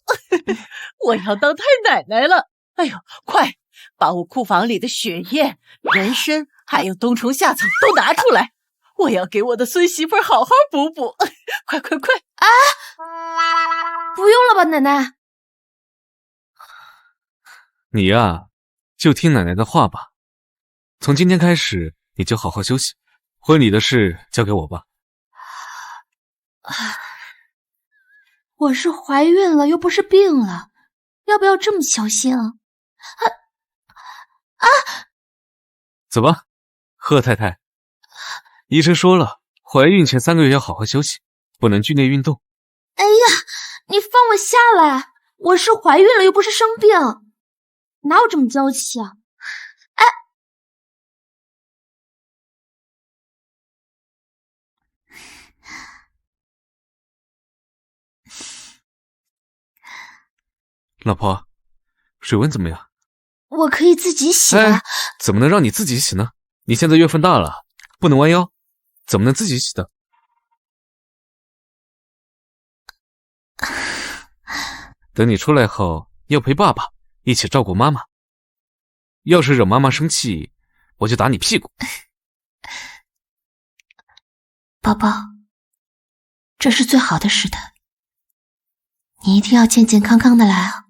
我要当太奶奶了！哎呦，快把我库房里的血液、人参还有冬虫夏草都拿出来，我要给我的孙媳妇好好补补！快快快！啊，不用了吧，奶奶。你呀，就听奶奶的话吧。从今天开始，你就好好休息。婚礼的事交给我吧。我是怀孕了，又不是病了，要不要这么小心啊？走吧，贺太太。医生说了，怀孕前3个月要好好休息，不能剧烈运动。哎呀，你放我下来！我是怀孕了，又不是生病，哪有这么娇气啊？哎。老婆，水温怎么样？我可以自己洗的。怎么能让你自己洗呢？你现在月份大了，不能弯腰，怎么能自己洗的？等你出来后，要陪爸爸一起照顾妈妈。要是惹妈妈生气，我就打你屁股。宝宝，这是最好的时辰，你一定要健健康康的来啊。